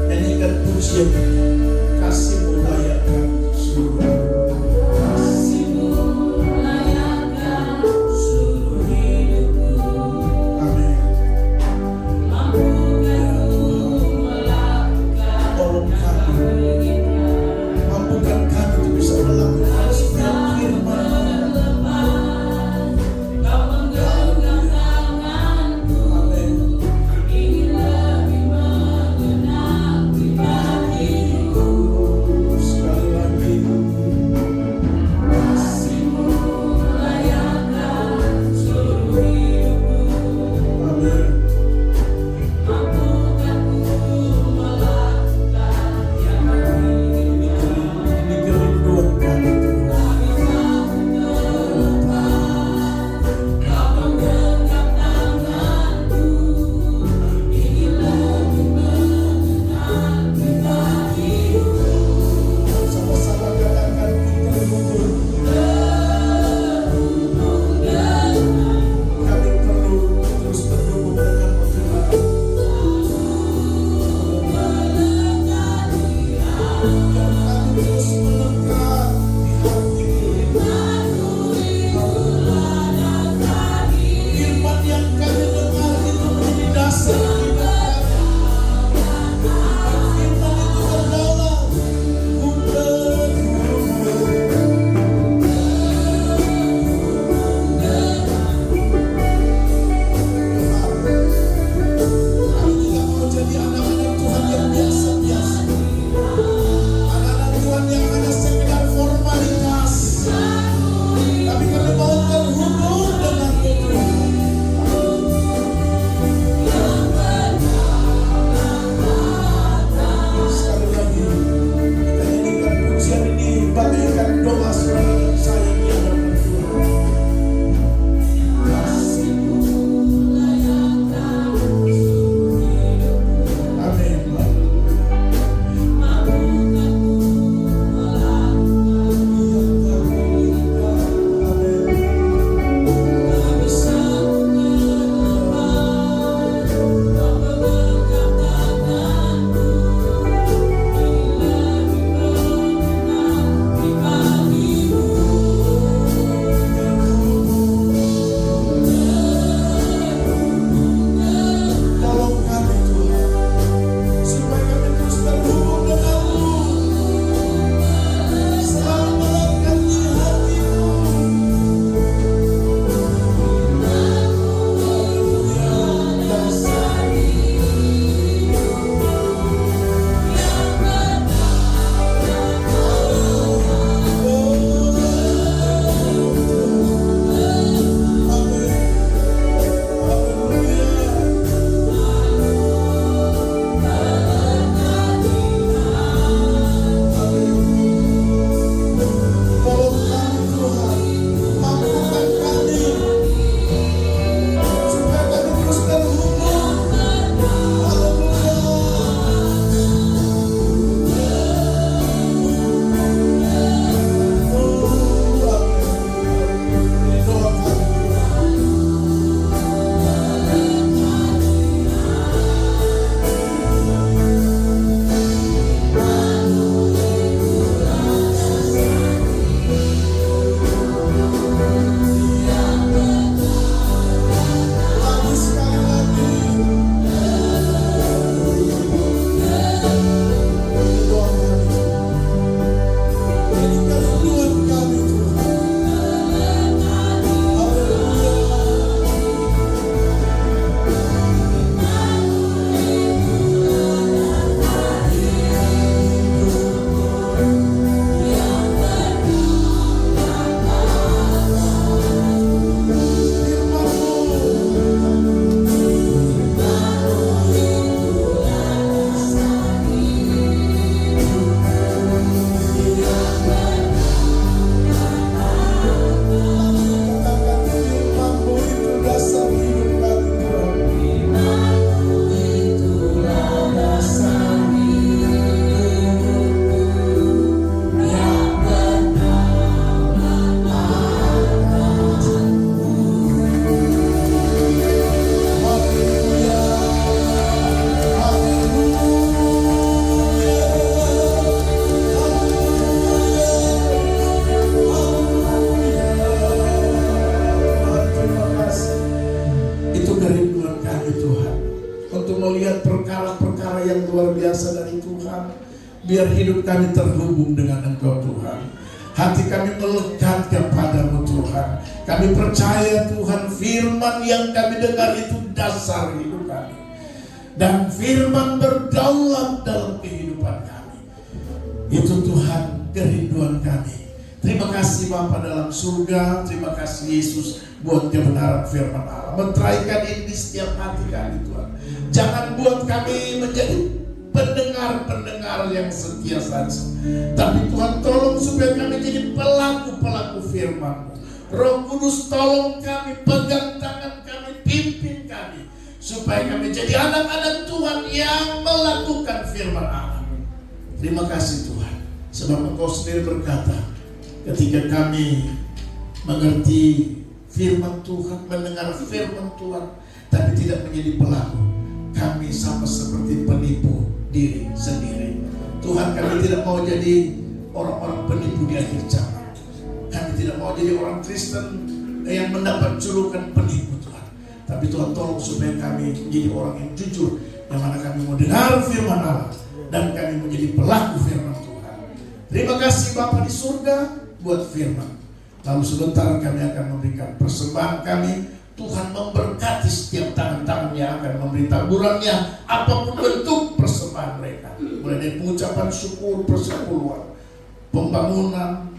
nyanyikan pujian. Kasih-Mu layakkan seluruh. Kasih-Mu biasa dari Tuhan. Biar hidup kami terhubung dengan Engkau Tuhan. Hati kami melekat kepadamu Tuhan. Kami percaya Tuhan, firman yang kami dengar itu dasar hidup kami. Dan firman berdaulat dalam kehidupan kami. Itu Tuhan kerinduan kami. Terima kasih Bapa dalam surga. Terima kasih Yesus buat kebenaran firman Allah. Menteraikan ini di setiap hati kami Tuhan. Jangan buat kami menjadi pendengar-pendengar yang setia saja, tapi Tuhan tolong supaya kami jadi pelaku-pelaku firman-Mu. Roh Kudus tolong kami, pegang tangan kami, pimpin kami, supaya kami jadi anak-anak Tuhan yang melakukan firman Allah. Terima kasih Tuhan, sebab Engkau sendiri berkata, ketika kami mengerti firman Tuhan, mendengar firman Tuhan, tapi tidak menjadi pelaku, kami sama seperti penipu diri sendiri. Tuhan, kami tidak mau jadi orang-orang penipu di akhir zaman. Kami tidak mau jadi orang Kristen yang mendapat julukan penipu Tuhan. Tapi Tuhan tolong supaya kami menjadi orang yang jujur, yang mana kami mau dengar firman Allah dan kami menjadi pelaku firman Tuhan. Terima kasih Bapa di surga buat firman. Lalu sebentar kami akan memberikan persembahan kami. Tuhan memberkati setiap tangan-tangan yang akan memberi taburannya, apapun bentuk persembahan mereka, mulai dari pengucapan syukur, persepuluhan, pembangunan,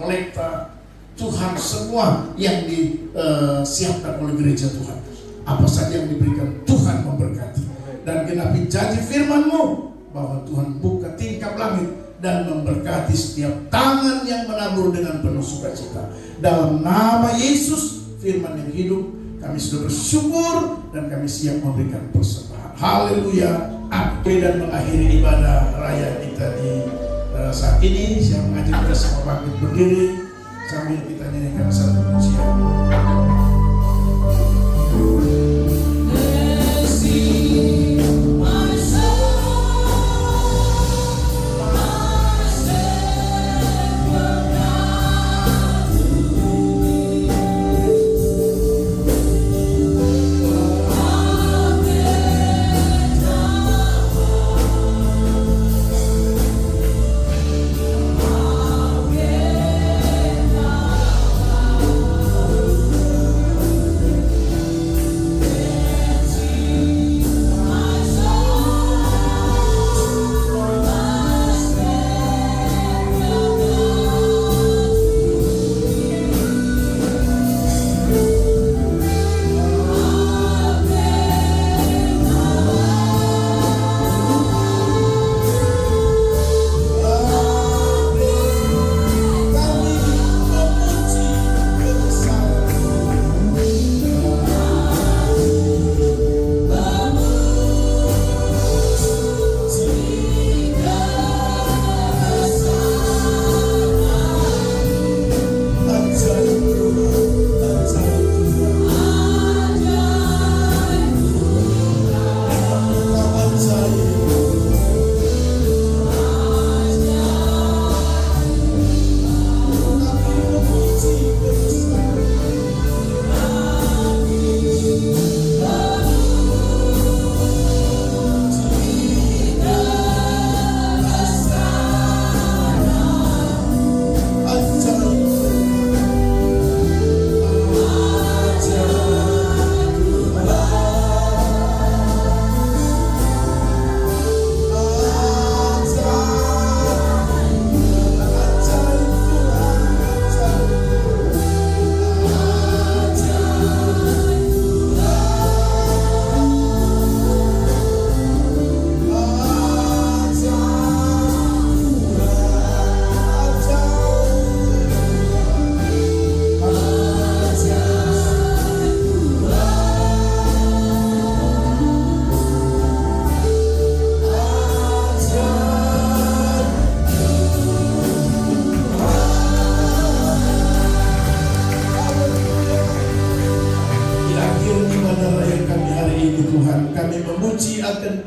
kolekta. Tuhan, semua yang disiapkan oleh gereja Tuhan, apa saja yang diberikan, Tuhan memberkati. Dan genapi janji firman-Mu bahwa Tuhan buka tingkap langit dan memberkati setiap tangan yang menabur dengan penuh sukacita. Dalam nama Yesus, firman yang hidup, kami sudah bersyukur dan kami siap memberikan persembahan. Haleluya. Amin. Dan mengakhiri ibadah raya kita di saat ini, saya mengajak kita semua bangkit berdiri sambil kita nyanyikan satu pujian.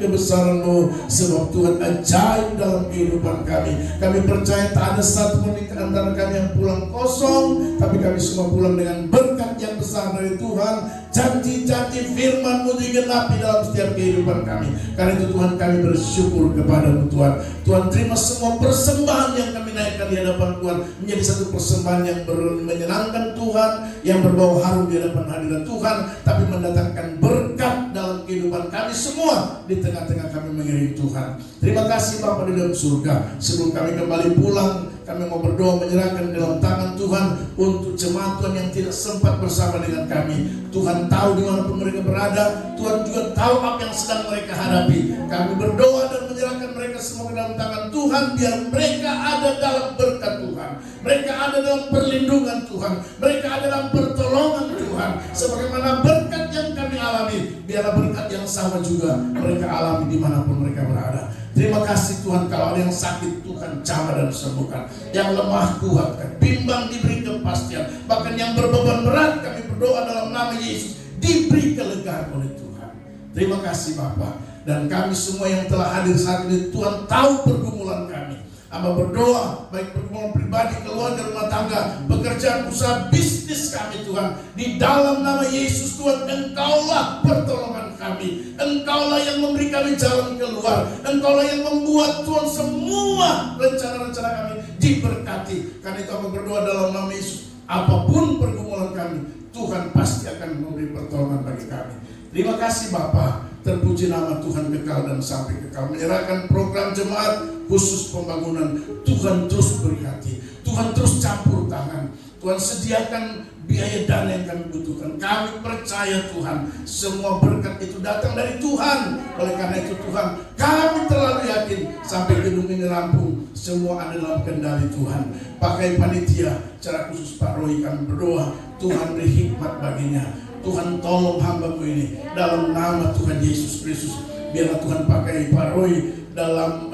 Kebesaran-Mu, sebab Tuhan ajaib dalam kehidupan kami. Kami percaya tak ada satu pun di antara kami yang pulang kosong, tapi kami semua pulang dengan berkat yang besar dari Tuhan. Janji-janji firman-Mu digenapi dalam setiap kehidupan kami. Karena itu Tuhan, kami bersyukur kepada-Mu Tuhan. Tuhan, terima semua persembahan yang kami naikkan di hadapan Tuhan menjadi satu persembahan yang menyenangkan Tuhan, yang berbau harum di hadapan hadirat Tuhan, tapi mendatangkan berkat dalam kehidupan kami semua di tengah-tengah kami mengiringi Tuhan. Terima kasih Bapa di dalam surga. Sebelum kami kembali pulang, kami mau berdoa menyerahkan dalam tangan Tuhan untuk jemaat Tuhan yang tidak sempat bersama dengan kami. Tuhan tahu dimanapun mereka berada. Tuhan juga tahu apa yang sedang mereka hadapi. Kami berdoa dan menyerahkan mereka semua ke dalam tangan Tuhan, biar mereka ada dalam berkat Tuhan, mereka ada dalam perlindungan Tuhan, mereka ada dalam pertolongan Tuhan. Sebagaimana berkat yang kami alami, biarlah berkat yang sama juga mereka alami dimanapun mereka berada. Terima kasih Tuhan, kalau ada yang sakit Tuhan jamah dan sembuhkan, yang lemah kuatkan, bimbang diberi kepastian, bahkan yang berbeban berat kami berdoa dalam nama Yesus diberi kelegaan oleh Tuhan. Terima kasih Bapa, dan kami semua yang telah hadir saat ini, Tuhan tahu pergumulan kami. Hamba berdoa, baik pergumulan pribadi, keluarga, rumah tangga, pekerjaan, usaha, bisnis kami Tuhan, di dalam nama Yesus Tuhan, Engkaulah pertolongan kami, Engkaulah yang memberi kami jalan keluar, Engkaulah yang membuat Tuhan semua rencana-rencana kami diberkati. Karena itu hamba berdoa dalam nama Yesus, apapun pergumulan kami, Tuhan pasti akan memberi pertolongan bagi kami. Terima kasih Bapa, terpuji nama Tuhan kekal dan sampai kekal. Menyerahkan program jemaat khusus pembangunan, Tuhan terus berkati, Tuhan terus campur tangan, Tuhan sediakan biaya dana yang kami butuhkan. Kami percaya Tuhan, semua berkat itu datang dari Tuhan. Oleh karena itu Tuhan, kami terlalu yakin sampai gedung ini rampung, semua ada dalam kendali Tuhan. Pakai panitia, secara khusus Pak Roy, kami berdoa, Tuhan beri hikmat baginya. Tuhan tolong hamba-Mu ini dalam nama Tuhan Yesus Kristus. Biarlah Tuhan pakai Pak Roy dalam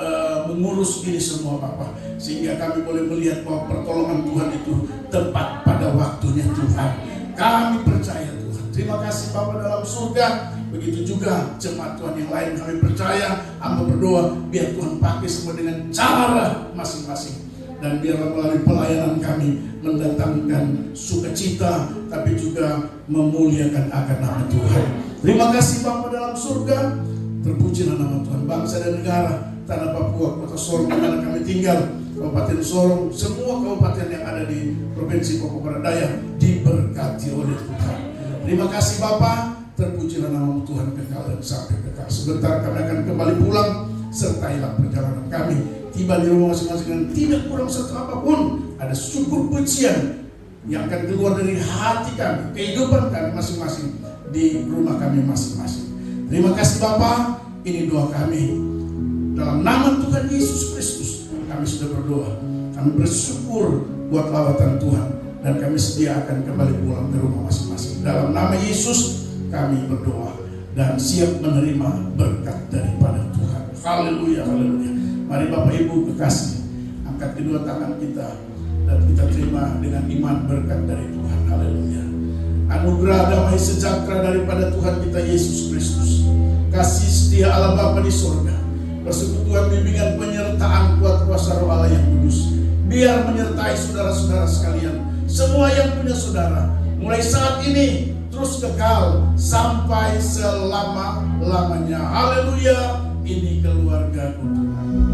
mengurus ini semua Bapak, sehingga kami boleh melihat bahwa pertolongan Tuhan itu tepat pada waktunya Tuhan. Kami percaya Tuhan. Terima kasih Bapak dalam surga. Begitu juga jemaat Tuhan yang lain, kami percaya, hamba berdoa biar Tuhan pakai semua dengan cara masing-masing. Dan biarlah melalui pelayanan kami mendatangkan sukacita, tapi juga memuliakan akan nama Tuhan. Terima kasih Bapa dalam surga. Terpujilah nama Tuhan. Bangsa dan negara, tanah Papua, kota Sorong, mana kami tinggal, Kabupaten Sorong, semua kabupaten yang ada di Provinsi Papua Barat Daya diberkati oleh Tuhan. Terima kasih Bapa. Terpujilah nama Tuhan kekal dan sampai kekal. Sebentar kami akan kembali pulang. Sertailah perjalanan kami, tiba di rumah masing-masing dan tidak kurang satu apapun. Ada syukur pujian yang akan keluar dari hati kami, kehidupan kami masing-masing di rumah kami masing-masing. Terima kasih Bapa. Ini doa kami dalam nama Tuhan Yesus Kristus. Kami sudah berdoa, kami bersyukur buat lawatan Tuhan, dan kami sedia akan kembali pulang ke rumah masing-masing. Dalam nama Yesus kami berdoa dan siap menerima berkat daripada Tuhan. Haleluya, haleluya. Mari Bapak Ibu kekasih, angkat kedua tangan kita dan kita terima dengan iman berkat dari Tuhan. Haleluya. Anugerah damai sejahtera daripada Tuhan kita Yesus Kristus, kasih setia Allah Bapa di surga, persekutuan bimbingan penyertaan kuat kuasa Roh Allah yang kudus, biar menyertai saudara-saudara sekalian, semua yang punya saudara, mulai saat ini terus kekal sampai selama-lamanya. Haleluya. Ini keluarga Tuhan.